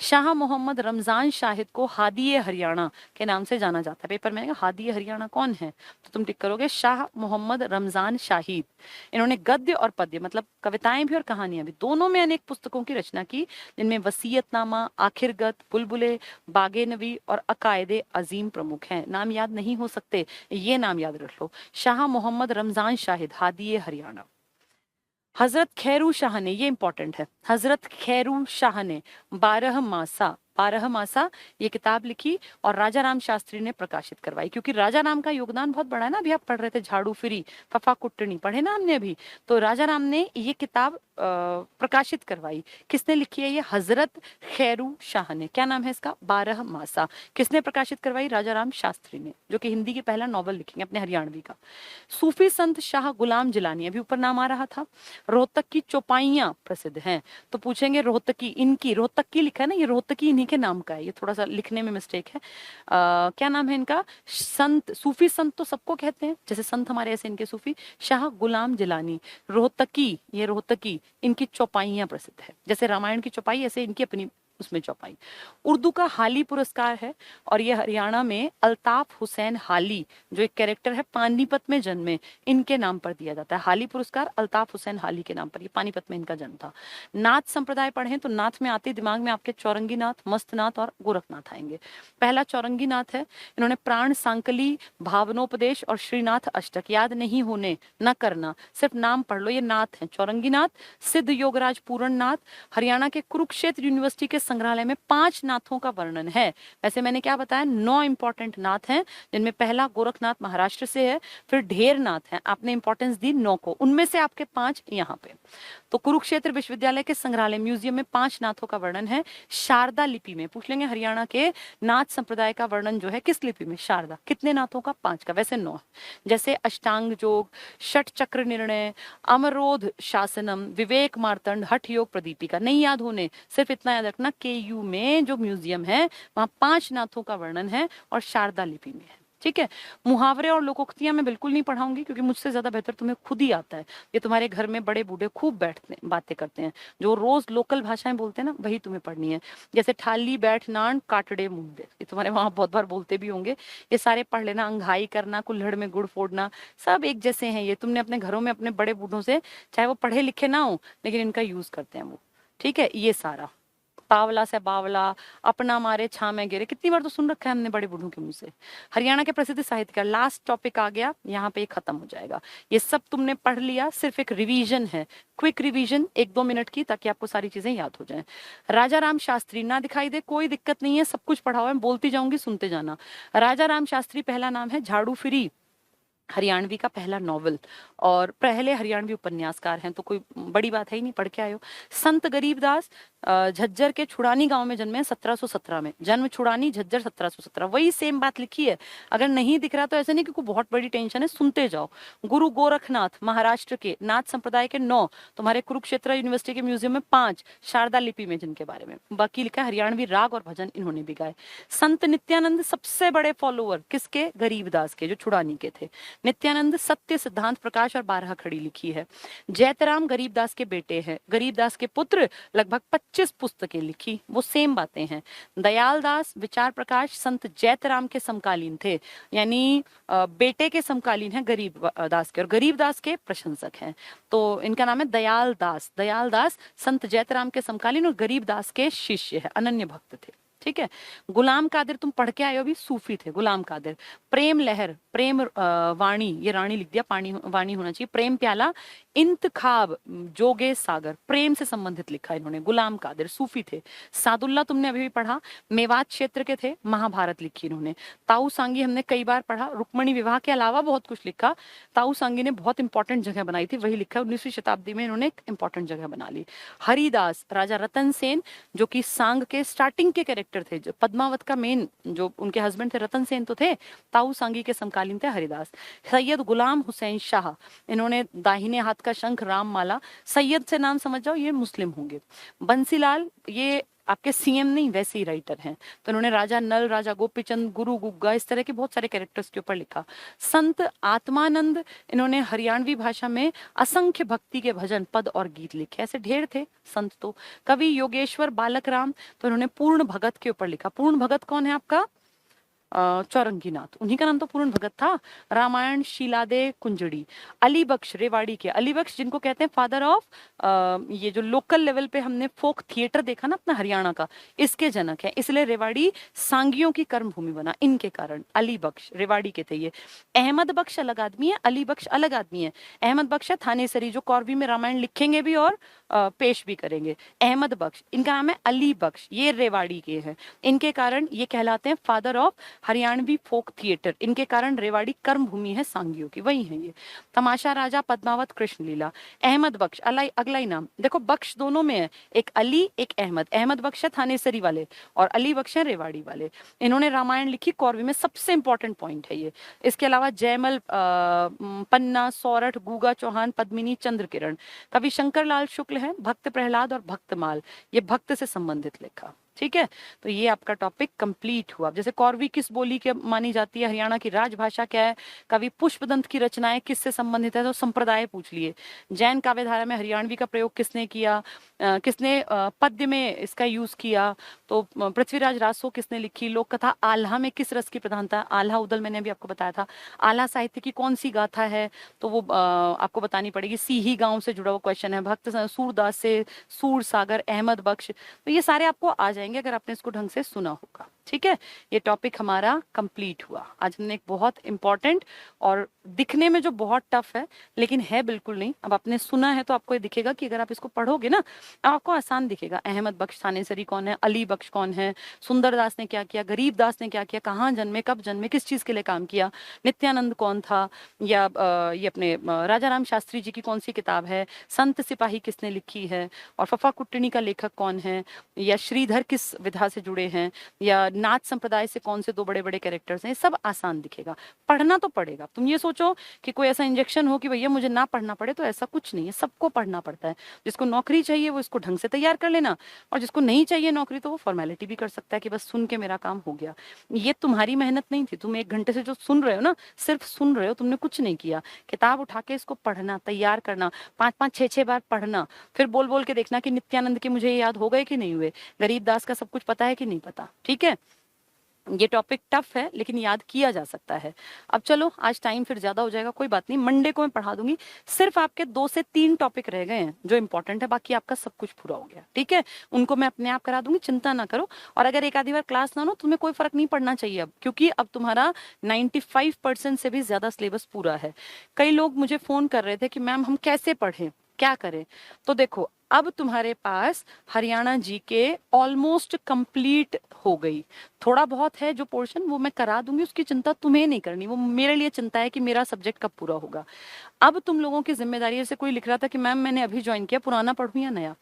शाह मोहम्मद रमजान शाहिद को हादी हरियाणा के नाम से जाना जाता है। पेपर में हादी हरियाणा कौन है, तो तुम टिक करोगे शाह मोहम्मद रमजान शाहिद। इन्होंने गद्य और पद्य, मतलब कविताएं भी और कहानियां भी, दोनों में अनेक पुस्तकों की रचना की, जिनमें वसीयतनामा, आखिरगत, बुलबुले, बागे नवी और अकायदे अजीम प्रमुख हैं। नाम याद नहीं हो सकते, ये नाम याद रख लो, शाह मोहम्मद रमजान शाहिद, हादी हरियाणा। हजरत खैरू शाह ने, ये इंपॉर्टेंट है, हजरत खैरू शाह ने 12 मासा ये किताब लिखी और राजा राम शास्त्री ने प्रकाशित करवाई, क्योंकि राजा राम का योगदान बहुत बड़ा है ना। अभी आप पढ़ रहे थे झाड़ू फिरी, फफा कुट्टनी, पढ़े ना हमने अभी, तो राजा राम ने ये किताब प्रकाशित करवाई। किसने लिखी है ये, हजरत खैरू शाह ने। क्या नाम है इसका, 12 मासा। किसने प्रकाशित करवाई, राजा राम शास्त्री ने, जो कि हिंदी की पहला नॉवल लिखेंगे अपने हरियाणवी का। सूफी संत शाह गुलाम जिलानी, अभी ऊपर नाम आ रहा था। रोहतक की चौपाइयां प्रसिद्ध हैं, तो पूछेंगे रोहतकी, इनकी, रोहतक की लिखा है ना, ये रोहतकी इन्हीं के नाम का है, ये थोड़ा सा लिखने में मिस्टेक है। क्या नाम है इनका, संत, सूफी संत तो सबको कहते हैं, जैसे संत हमारे ऐसे इनके सूफी, शाह गुलाम जिलानी, रोहतकी, ये रोहतकी, इनकी चौपाइयां प्रसिद्ध है, जैसे रामायण की चौपाई ऐसे इनकी अपनी उसमें चौपाई। उर्दू का हाली पुरस्कार है, और ये हरियाणा में अल्ताफ हुसैन हाली, जो एक कैरेक्टर है पानीपत में जन्मे, इनके नाम पर दिया जाता है। हाली पुरस्कार अल्ताफ हुसैन हाली के नाम पर, ये पानीपत में इनका जन्म था। नाथ संप्रदाय पढ़ें तो नाथ में आते दिमाग में आपके चौरंगी नाथ, मस्त नाथ और गोरखनाथ आएंगे। पहला चौरंगी नाथ है, इन्होंने प्राण सांकली, भावनोपदेश और श्रीनाथ अष्टक, याद नहीं होने न करना, सिर्फ नाम पढ़ लो, ये नाथ है चौरंगी नाथ। सिद्ध योगराज पूर्ण नाथ, हरियाणा के कुरुक्षेत्र यूनिवर्सिटी के संग्रहालय में 5 नाथों का वर्णन है। वैसे मैंने क्या बताया, 9 इंपॉर्टेंट नाथ हैं, जिनमें पहला गोरखनाथ महाराष्ट्र से है, फिर ढेर नाथ हैं, आपने इंपॉर्टेंस दी 9 को, उनमें से आपके 5 यहाँ पे। तो कुरुक्षेत्र विश्वविद्यालय के संग्रहालय म्यूजियम में 5 नाथों का वर्णन है, शारदा लिपि में। पूछ लेंगे हरियाणा के नाथ संप्रदाय का वर्णन जो है किस लिपि में, शारदा। कितने नाथों का, 5 का, वैसे 9, जैसे अष्टांग योग, षट चक्र निर्णय, अमरोध शासनम, विवेक मार्तंड, हठ योग प्रदीपिका। नहीं याद होने, सिर्फ इतना याद रखना, केयू में जो म्यूजियम है वहां 5 नाथों का वर्णन है और शारदा लिपि में है, ठीक है। मुहावरे और लोकोक्तियां मैं बिल्कुल नहीं पढ़ाऊंगी, क्योंकि मुझसे ज्यादा बेहतर तुम्हें खुद ही आता है। ये तुम्हारे घर में बड़े बूढ़े खूब बैठते बातें करते हैं, जो रोज लोकल भाषाएं बोलते हैं ना, वही तुम्हें पढ़नी है। जैसे ठाली बैठ नान काटड़े मुंडे, ये तुम्हारे वहां बहुत बार बोलते भी होंगे, ये सारे पढ़ लेना। अंघाई करना, कुल्हड़ में गुड़ फोड़ना, सब एक जैसे हैं ये। तुमने अपने घरों में अपने बड़े बूढ़ों से, चाहे वो पढ़े लिखे ना हो, लेकिन इनका यूज करते हैं वो, ठीक है, ये सारा। तावला से बावला, अपना मारे छां में गिरे, कितनी बार तो सुन रखा है हमने बड़े बूढ़ों के मुंह से। हरियाणा के प्रसिद्ध साहित्यकार, लास्ट टॉपिक आ गया, यहाँ पे खत्म हो जाएगा। ये सब तुमने पढ़ लिया, सिर्फ एक रिवीजन है, क्विक रिवीजन 1-2 मिनट की, ताकि आपको सारी चीजें याद हो जाएं। राजा राम शास्त्री, ना दिखाई दे कोई दिक्कत नहीं है, सब कुछ पढ़ा हुआ है, बोलती जाऊंगी सुनते जाना। राजा राम शास्त्री पहला नाम है, झाड़ू फिरी हरियाणवी का पहला नॉवल, और पहले हरियाणवी उपन्यासकार हैं, तो कोई बड़ी बात है ही नहीं, पढ़ के आयो। संत गरीबदास झज्जर के छुड़ानी गांव में जन्मे 1717 में, जन्म छुड़ानी, झज्जर 1717, वही सेम बात लिखी है। अगर नहीं दिख रहा तो ऐसे नहीं कि कोई बहुत बड़ी टेंशन है, सुनते जाओ। गुरु गोरखनाथ महाराष्ट्र के, नाथ संप्रदाय के 9, तुम्हारे कुरुक्षेत्र यूनिवर्सिटी के म्यूजियम में 5, शारदा लिपि में जिनके बारे में, बाकी लिखा है हरियाणवी राग और भजन इन्होंने भी गाए। संत नित्यानंद सबसे बड़े फॉलोअर किसके, गरीबदास के, जो छुड़ानी के थे। नित्यानंद सत्य, सिद्धांत, प्रकाश और 12 खड़ी लिखी है। जैतराम गरीबदास के बेटे हैं, गरीबदास के पुत्र, लगभग 25 पुस्तकें लिखी, वो सेम बातें हैं। दयाल दास विचार प्रकाश संत जैतराम के समकालीन थे, यानी बेटे के समकालीन हैं गरीब दास के, और गरीब दास के प्रशंसक हैं, तो इनका नाम है दयाल दास। दयाल दास संत जैतराम के समकालीन और गरीब दास के शिष्य है, अनन्य भक्त थे। ठीक है। गुलाम कादिर तुम पढ़ के आए हो, भी सूफी थे गुलाम कादिर। प्रेम लहर, प्रेम वाणी, ये रानी लिख दिया, पानी वाणी होना चाहिए। प्रेम प्याला, इंतखाब, जोगे सागर, प्रेम से संबंधित लिखा इन्होंने, गुलाम कादिर सूफी थे। सादुल्ला तुमने अभी भी पढ़ा, मेवात क्षेत्र के थे, महाभारत लिखी इन्होंने। ताऊ सांगी हमने कई बार पढ़ा, रुक्मणी विवाह के अलावा बहुत कुछ लिखा। ताऊ सांगी ने बहुत इंपॉर्टेंट जगह बनाई थी, वही लिखा, 19वीं शताब्दी में इन्होंने एक इंपॉर्टेंट जगह बना ली। हरिदास, राजा रतन सेन, जो कि सांग के स्टार्टिंग के कैरेक्टर थे, जो पद्मावत का मेन, जो उनके हस्बैंड थे रतन सेन तो थे, ताऊ सांगी के समकालीन थे हरिदास। सैयद गुलाम हुसैन शाह, इन्होंने दाहिने हाथ का शंख राम माला, सैयद से नाम समझ जाओ, ये मुस्लिम होंगे। बंसीलाल, ये आपके सीएम नहीं, वैसे ही राइटर हैं, तो इन्होंने राजा नल, राजा गोपीचंद, गुरु गुग्गा, इस तरह के बहुत सारे कैरेक्टर्स के ऊपर लिखा। संत आत्मानंद, इन्होंने हरियाणवी भाषा में असंख्य भक्ति के भजन, पद और गीत लिखे, ऐसे ढेर थे संत तो। कवि योगेश्वर बालक राम, तो इन्होंने पूर्ण भगत के ऊपर लिखा। पूर्ण भगत कौन है आपका, चौरंगीनाथ, उन्हीं का नाम तो पूर्ण भगत था। रामायण शीलादे कुंजड़ी। अली बख्श रेवाड़ी के, अली बख्श जिनको कहते हैं फादर ऑफ, ये जो लोकल लेवल पे हमने फोक थिएटर देखा ना अपना हरियाणा का, इसके जनक है, इसलिए रेवाड़ी सांगियों की कर्म भूमि बना इनके कारण। अली बख्श रेवाड़ी के थे ये। अहमद बख्श अलग आदमी है, अली बख्श अलग आदमी है। अहमद बख्श है थानेसरी, जो कौरवी में रामायण लिखेंगे भी और पेश भी करेंगे। अहमद बख्श, इनका नाम है अली बख्श, ये रेवाड़ी के हैं, इनके कारण ये कहलाते हैं father of Haryanvi folk theatre, इनके कारण रेवाड़ी कर्म भूमि है सांगियों की, वही है ये। तमाशा राजा, पद्मावत, कृष्ण लीला। अहमद बख्श, अगला ही नाम देखो, बख्श दोनों में है, एक अली एक अहमद। अहमद बख्श है थानेसरी वाले और अली बख्श है रेवाड़ी वाले। इन्होंने रामायण लिखी कौरवी में, सबसे इंपॉर्टेंट पॉइंट है ये। इसके अलावा जयमल, पन्ना, सौरठ, गूगा चौहान, पद्मिनी, चंद्र किरण। कवि शंकर लाल शुक्ल है, भक्त प्रहलाद और भक्तमाल, ये भक्त से संबंधित लिखा। ठीक है, तो ये आपका टॉपिक कंप्लीट हुआ। जैसे कौरवी किस बोली के मानी जाती है, हरियाणा की राजभाषा क्या है, कवि पुष्पदंत की रचनाएं किससे संबंधित है, तो संप्रदाय पूछ लिए। जैन काव्यधारा में हरियाणवी का प्रयोग किसने किया, किसने पद्य में इसका यूज किया, तो पृथ्वीराज रासो किसने लिखी। लोक कथा आल्हा में किस रस की प्रधानता, आल्हा उदल मैंने भी आपको बताया था। आल्हा साहित्य की कौन सी गाथा है, तो वो आपको बतानी पड़ेगी। सीही गांव से जुड़ा हुआ क्वेश्चन है। भक्त सूरदास से सूर सागर, अहमद बख्श, तो ये सारे आपको आ जाएंगे अगर आपने इसको ढंग से सुना होगा। ठीक है, ये टॉपिक हमारा कंप्लीट हुआ। आज हमने एक बहुत इंपॉर्टेंट और दिखने में जो बहुत टफ है, लेकिन है बिल्कुल नहीं, अब आपने सुना है तो आपको ये दिखेगा कि अगर आप इसको पढ़ोगे ना, आपको आसान दिखेगा। अहमद बख्श थानेसरी कौन है, अली बख्श कौन है, सुंदरदास ने क्या किया, गरीबदास ने क्या किया, कहाँ जन्मे, कब जन्मे, किस चीज के लिए काम किया, नित्यानंद कौन था, या ये अपने राजा राम शास्त्री जी की कौन सी किताब है, संत सिपाही किसने लिखी है, और फफा कुट्टनी का लेखक कौन है, या श्रीधर किस विधा से जुड़े हैं, या नाथ संप्रदाय से कौन से 2 बड़े बड़े कैरेक्टर्स हैं, सब आसान दिखेगा। पढ़ना तो पड़ेगा। तुम ये सोचो कि कोई ऐसा इंजेक्शन हो कि भैया मुझे ना पढ़ना पड़े, तो ऐसा कुछ नहीं है, सबको पढ़ना पड़ता है। जिसको नौकरी चाहिए वो इसको ढंग से तैयार कर लेना, और जिसको नहीं चाहिए नौकरी तो वो फॉर्मेलिटी भी कर सकता है कि बस सुन के मेरा काम हो गया। ये तुम्हारी मेहनत नहीं थी, तुम 1 घंटे से जो सुन रहे हो ना, सिर्फ सुन रहे हो, तुमने कुछ नहीं किया। किताब उठा के इसको पढ़ना, तैयार करना, 5-5, 6-6 बार पढ़ना, फिर बोल बोल के देखना कि नित्यानंद के मुझे याद हो गए कि नहीं हुए, गरीबदास का सब कुछ पता है कि नहीं पता। ठीक है, ये टॉपिक टफ है लेकिन याद किया जा सकता है। अब चलो, आज टाइम फिर ज्यादा हो जाएगा, कोई बात नहीं, मंडे को मैं पढ़ा दूंगी। सिर्फ आपके 2 से 3 टॉपिक रह गए हैं जो इंपॉर्टेंट है, बाकी आपका सब कुछ पूरा हो गया, ठीक है। उनको मैं अपने आप करा दूंगी, चिंता ना करो। और अगर एक आधी बार क्लास ना हो, तुम्हें कोई फर्क नहीं पड़ना चाहिए अब, क्योंकि अब तुम्हारा 95% से भी ज्यादा सिलेबस पूरा है। कई लोग मुझे फोन कर रहे थे कि मैम हम कैसे पढ़ें, क्या करें। तो देखो, अब तुम्हारे पास हरियाणा जीके ऑलमोस्ट कंप्लीट हो गई। थोड़ा बहुत है जो पोर्शन, वो मैं करा दूंगी, उसकी चिंता तुम्हें नहीं करनी, वो मेरे लिए चिंता है कि मेरा सब्जेक्ट कब पूरा होगा। अब तुम लोगों की जिम्मेदारी है। जैसे कोई लिख रहा था कि मैम मैंने अभी ज्वाइन किया, पुराना पढ़ूं या नया।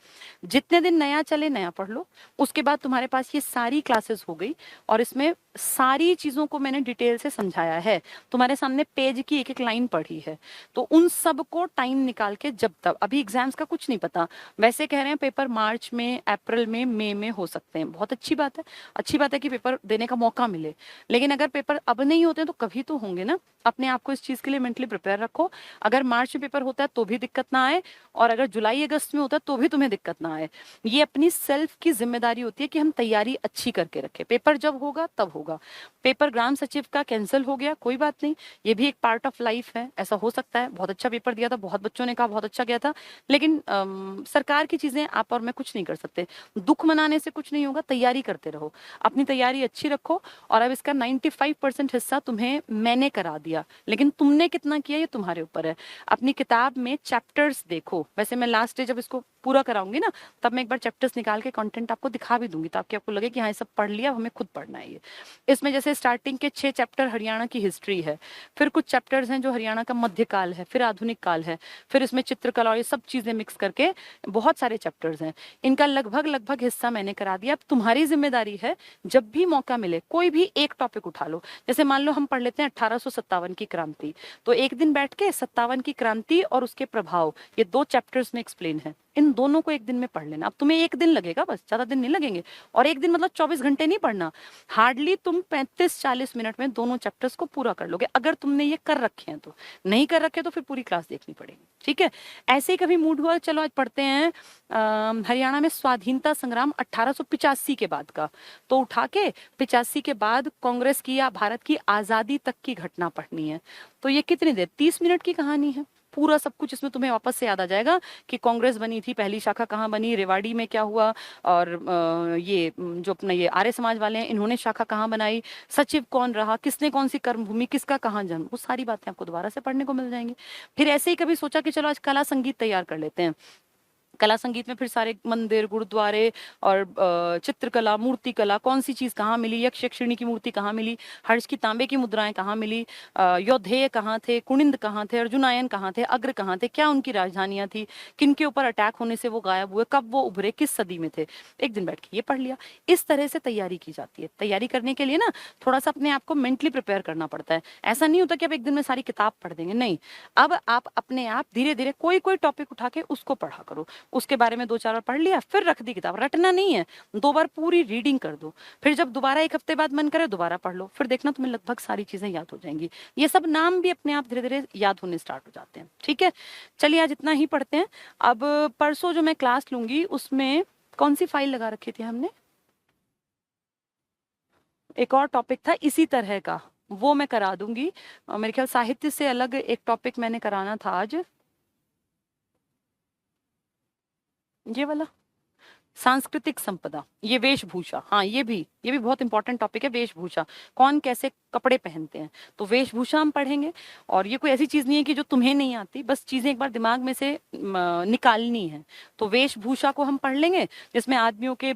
जितने दिन नया चले नया पढ़ लो, उसके बाद तुम्हारे पास ये सारी क्लासेस हो गई और इसमें सारी चीजों को मैंने डिटेल से समझाया है, तुम्हारे सामने पेज की एक एक लाइन पढ़ी है। तो उन सब को टाइम निकाल के, जब तक अभी एग्जाम्स का कुछ नहीं पता, वैसे कह रहे हैं पेपर मार्च में, अप्रैल में, मई में हो सकते हैं, बहुत अच्छी बात है। अच्छी बात है कि पेपर देने का मौका मिले, लेकिन अगर पेपर अब नहीं होते तो कभी तो होंगे ना। अपने आप को इस चीज के लिए मेंटली प्रिपेयर रखो। अगर मार्च में पेपर होता है तो भी दिक्कत ना आए, और अगर जुलाई अगस्त में होता है तो भी तुम्हें दिक्कत ना आए। ये अपनी सेल्फ की जिम्मेदारी होती है कि हम तैयारी अच्छी करके रखें। पेपर जब होगा तब होगा। पेपर ग्राम सचिव का कैंसिल हो गया, कोई बात नहीं, ये भी एक पार्ट ऑफ लाइफ है, ऐसा हो सकता है। बहुत अच्छा पेपर दिया था, बहुत बच्चों ने कहा बहुत अच्छा गया था, लेकिन सरकार की चीजें आप और मैं कुछ नहीं कर सकते। दुख मनाने से कुछ नहीं होगा, तैयारी करते रहो, अपनी तैयारी अच्छी रखो। और अब इसका 95% हिस्सा तुम्हें मैंने करा दिया, लेकिन तुमने कितना किया ये तुम्हारे ऊपर है। अपनी किताब में चैप्टर्स देखो। वैसे मैं लास्ट डे जब इसको पूरा कराऊंगी ना, तब मैं एक बार चैप्टर्स निकाल के कंटेंट आपको दिखा भी दूंगी, ताकि आपको लगे कि हाँ ये सब पढ़ लिया, अब हमें खुद पढ़ना है ये। इसमें जैसे स्टार्टिंग के 6 चैप्टर हरियाणा की हिस्ट्री है, फिर कुछ चैप्टर्स हैं जो हरियाणा का मध्यकाल है, फिर आधुनिक काल है, फिर इसमें चित्रकला और ये सब चीजें मिक्स करके बहुत सारे चैप्टर्स हैं। इनका लगभग लगभग हिस्सा मैंने करा दिया। अब तुम्हारी जिम्मेदारी है, जब भी मौका मिले कोई भी एक टॉपिक उठा लो। जैसे मान लो हम पढ़ लेते हैं 1857 की क्रांति, तो एक दिन बैठ के 57 की क्रांति और उसके प्रभाव, ये 2 चैप्टर्स में एक्सप्लेन है। इन दोनों को एक दिन में पढ़ लेना। अब तुम्हें एक दिन लगेगा, बस, ज्यादा दिन नहीं लगेंगे। और एक दिन मतलब 24 घंटे नहीं पढ़ना, हार्डली तुम 35-40 मिनट में दोनों चैप्टर्स को पूरा कर लोगे, अगर तुमने ये कर रखे हैं तो। नहीं कर रखे तो फिर पूरी क्लास देखनी पड़ेगी, ठीक है। ऐसे ही कभी मूड हुआ, चलो आज पढ़ते हैं हरियाणा में स्वाधीनता संग्राम 1885 के बाद का, तो उठा के 85 के बाद कांग्रेस की या भारत की आजादी तक की घटना पढ़नी है। तो ये कितनी देर, 30 मिनट की कहानी है। पूरा सब कुछ इसमें तुम्हें वापस से याद आ जाएगा कि कांग्रेस बनी थी, पहली शाखा कहाँ बनी, रेवाड़ी में क्या हुआ, और ये जो अपना ये आर्य समाज वाले हैं, इन्होंने शाखा कहाँ बनाई, सचिव कौन रहा, किसने कौन सी कर्मभूमि, किसका कहाँ जन्म, वो सारी बातें आपको दोबारा से पढ़ने को मिल जाएंगी। फिर ऐसे ही कभी सोचा कि चलो आज कला संगीत तैयार कर लेते हैं। कला संगीत में फिर सारे मंदिर, गुरुद्वारे और चित्रकला, मूर्ति कला, कौन सी चीज कहाँ मिली, यक्ष यक्षिणी की मूर्ति कहाँ मिली, हर्ष की तांबे की मुद्राएं कहाँ मिली, योद्धेय कहाँ थे, कुनिंद कहाँ थे, अर्जुनायन कहाँ थे, अग्र कहाँ थे, क्या उनकी राजधानियां थी, किन के ऊपर अटैक होने से वो गायब हुए, कब वो उभरे, किस सदी में थे। एक दिन बैठ के ये पढ़ लिया। इस तरह से तैयारी की जाती है। तैयारी करने के लिए ना थोड़ा सा अपने आप को मेंटली प्रिपेयर करना पड़ता है। ऐसा नहीं होता कि आप एक दिन में सारी किताब पढ़ देंगे, नहीं। अब आप अपने आप धीरे धीरे कोई कोई टॉपिक उठा के उसको पढ़ा करो, उसके बारे में 2-4 बार पढ़ लिया, फिर रख दी किताब। रटना नहीं है, 2 बार पूरी रीडिंग कर दो, फिर जब दोबारा 1 हफ्ते बाद मन करे दोबारा पढ़ लो, फिर देखना तुम्हें लगभग सारी चीजें याद हो जाएंगी। ये सब नाम भी अपने आप धीरे धीरे याद होने स्टार्ट हो जाते हैं, ठीक है। चलिए आज इतना ही पढ़ते हैं। अब परसों जो मैं क्लास लूंगी उसमें कौन सी फाइल लगा रखी थी हमने, एक और टॉपिक था इसी तरह का, वो मैं करा दूंगी। मेरे ख्याल साहित्य से अलग एक टॉपिक मैंने कराना था आज, ये वाला सांस्कृतिक संपदा, ये वेशभूषा। हाँ, ये भी बहुत इंपॉर्टेंट टॉपिक है, वेशभूषा, कौन कैसे कपड़े पहनते हैं, तो वेशभूषा हम पढ़ेंगे। और ये कोई ऐसी चीज नहीं है कि जो तुम्हें नहीं आती, बस चीजें एक बार दिमाग में से निकालनी है। तो वेशभूषा को हम पढ़ लेंगे, जिसमें आदमियों के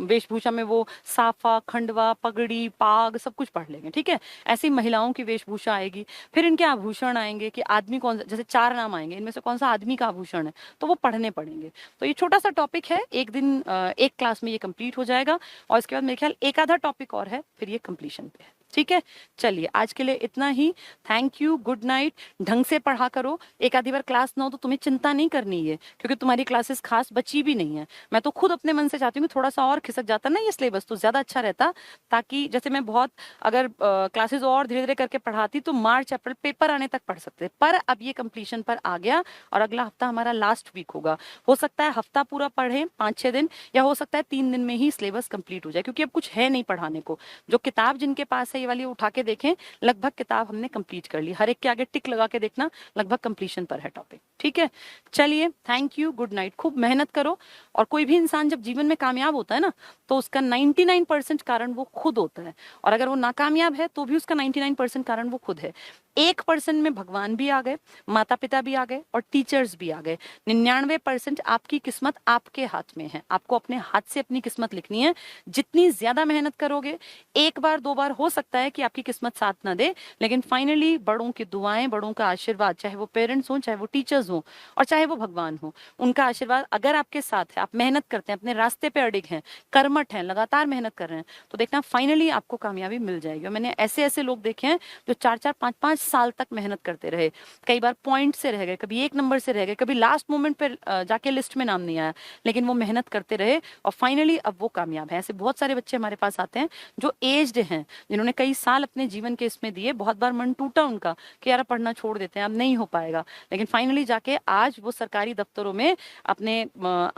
वेशभूषा में वो साफा, खंडवा, पगड़ी, पाग सब कुछ पढ़ लेंगे, ठीक है। ऐसे ही महिलाओं की वेशभूषा आएगी, फिर इनके आभूषण आएंगे कि आदमी कौन, जैसे 4 नाम आएंगे, इनमें से कौन सा आदमी का आभूषण है, तो वो पढ़ने पड़ेंगे। तो ये छोटा सा टॉपिक है, एक दिन एक क्लास में ये कंप्लीट हो जाएगा, और इसके बाद मेरे ख्याल एक आधा टॉपिक और है, फिर ये कंप्लीशन पे है। ठीक है, चलिए आज के लिए इतना ही। Thank you, good night. ढंग से पढ़ा करो, एक आधी बार क्लास ना हो तो तुम्हें चिंता नहीं करनी है, क्योंकि तुम्हारी क्लासेस खास बची भी नहीं है। मैं तो खुद अपने मन से चाहती हूँ कि थोड़ा सा और खिसक जाता ना ये सिलेबस तो ज्यादा अच्छा रहता, ताकि जैसे मैं बहुत अगर क्लासेस और धीरे धीरे करके पढ़ाती तो मार्च अप्रैल पेपर आने तक पढ़ सकते, पर अब ये कंप्लीशन पर आ गया और अगला हफ्ता हमारा लास्ट वीक होगा। हो सकता है हफ्ता पूरा पढ़े 5-6 दिन, या हो सकता है 3 दिन में ही सिलेबस कंप्लीट हो जाए, क्योंकि अब कुछ है नहीं पढ़ाने को। जो किताब जिनके पास है ये वाली उठा के देखें, लगभग किताब हमने कंप्लीट कर ली, हर एक के आगे टिक लगा के देखना, लगभग कंप्लीशन पर है टॉपिक। ठीक है, चलिए थैंक यू, गुड नाइट। खूब मेहनत करो, और कोई भी इंसान जब जीवन में कामयाब होता है ना, तो उसका 99% कारण वो खुद होता है, और अगर वो नाकामयाब है तो भी उसका 99% कारण वो खुद है। 1% में भगवान भी आ गए, माता पिता भी आ गए, और टीचर्स भी आ गए। 99% आपकी किस्मत आपके हाथ में है, आपको अपने हाथ से अपनी किस्मत लिखनी है। जितनी ज्यादा मेहनत करोगे, एक बार दो बार हो सकता है कि आपकी किस्मत साथ ना दे, लेकिन फाइनली बड़ों की दुआएं, बड़ों का आशीर्वाद, चाहे वो पेरेंट्स हो, चाहे वो टीचर्स हो, और चाहे वो भगवान हो, उनका आशीर्वाद अगर आपके साथ है, आप मेहनत करते हैं, अपने रास्ते पे अडिग हैं, कर्मठ हैं, लगातार मेहनत कर रहे हैं, तो देखना फाइनली आपको कामयाबी मिल जाएगी। और मैंने ऐसे ऐसे लोग देखे हैं जो 4-4 5-5 साल तक मेहनत करते रहे, कई बार पॉइंट से रह गए, कभी एक नंबर से रह गए, कभी लास्ट मोमेंट पे जाके लिस्ट में नाम नहीं आया, लेकिन वो मेहनत करते रहे और फाइनली अब वो कामयाब है। ऐसे बहुत सारे बच्चे हमारे पास आते हैं जो एज्ड हैं, जिन्होंने कई साल अपने जीवन के इसमें दिए, बहुत बार मन टूटा उनका कि यार पढ़ना छोड़ देते हैं, अब नहीं हो पाएगा, लेकिन फाइनली जाके आज वो सरकारी दफ्तरों में अपने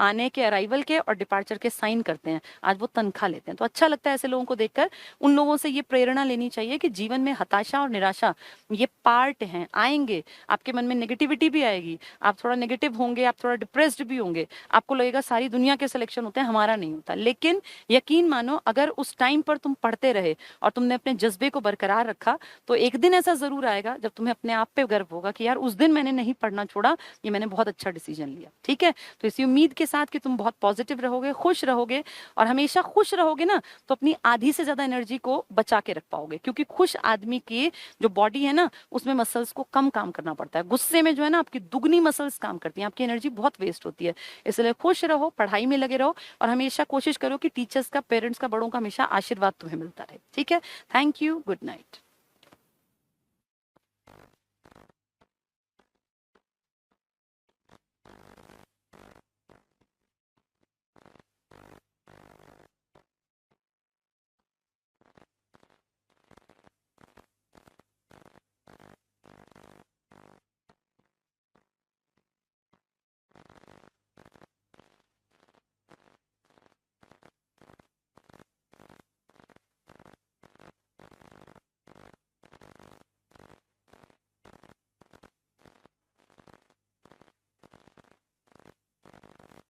आने के, अराइवल के और डिपार्चर के साइन करते हैं, आज वो तनख्वाह लेते हैं। तो अच्छा लगता है ऐसे लोगों को देखकर। उन लोगों से ये प्रेरणा लेनी चाहिए कि जीवन में हताशा और निराशा ये पार्ट हैं, आएंगे, आपके मन में नेगेटिविटी भी आएगी, आप थोड़ा नेगेटिव होंगे, आप थोड़ा डिप्रेस्ड भी होंगे, आपको लगेगा सारी दुनिया के सिलेक्शन होते हैं, हमारा नहीं होता, लेकिन यकीन मानो अगर उस टाइम पर तुम पढ़ते रहे और तुमने अपने जज्बे को बरकरार रखा, तो एक दिन ऐसा जरूर आएगा जब तुम्हें अपने आप पे गर्व होगा कि यार उस दिन मैंने नहीं पढ़ना छोड़ा, ये मैंने बहुत अच्छा डिसीजन लिया। ठीक है, तो इसी उम्मीद के साथ कि तुम बहुत पॉजिटिव रहोगे, खुश रहोगे, और हमेशा खुश रहोगे ना, तो अपनी आधी से ज्यादा एनर्जी को बचा के रख पाओगे, क्योंकि खुश आदमी की जो बॉडी है ना, उसमें मसल्स को कम काम करना पड़ता है। गुस्से में जो है ना, आपकी दुगनी मसल्स काम करती हैं, आपकी एनर्जी बहुत वेस्ट होती है। इसलिए खुश रहो, पढ़ाई में लगे रहो, और हमेशा कोशिश करो कि टीचर्स का, पेरेंट्स का, बड़ों का हमेशा आशीर्वाद तुम्हें मिलता रहे। ठीक है, थैंक यू, गुड नाइट।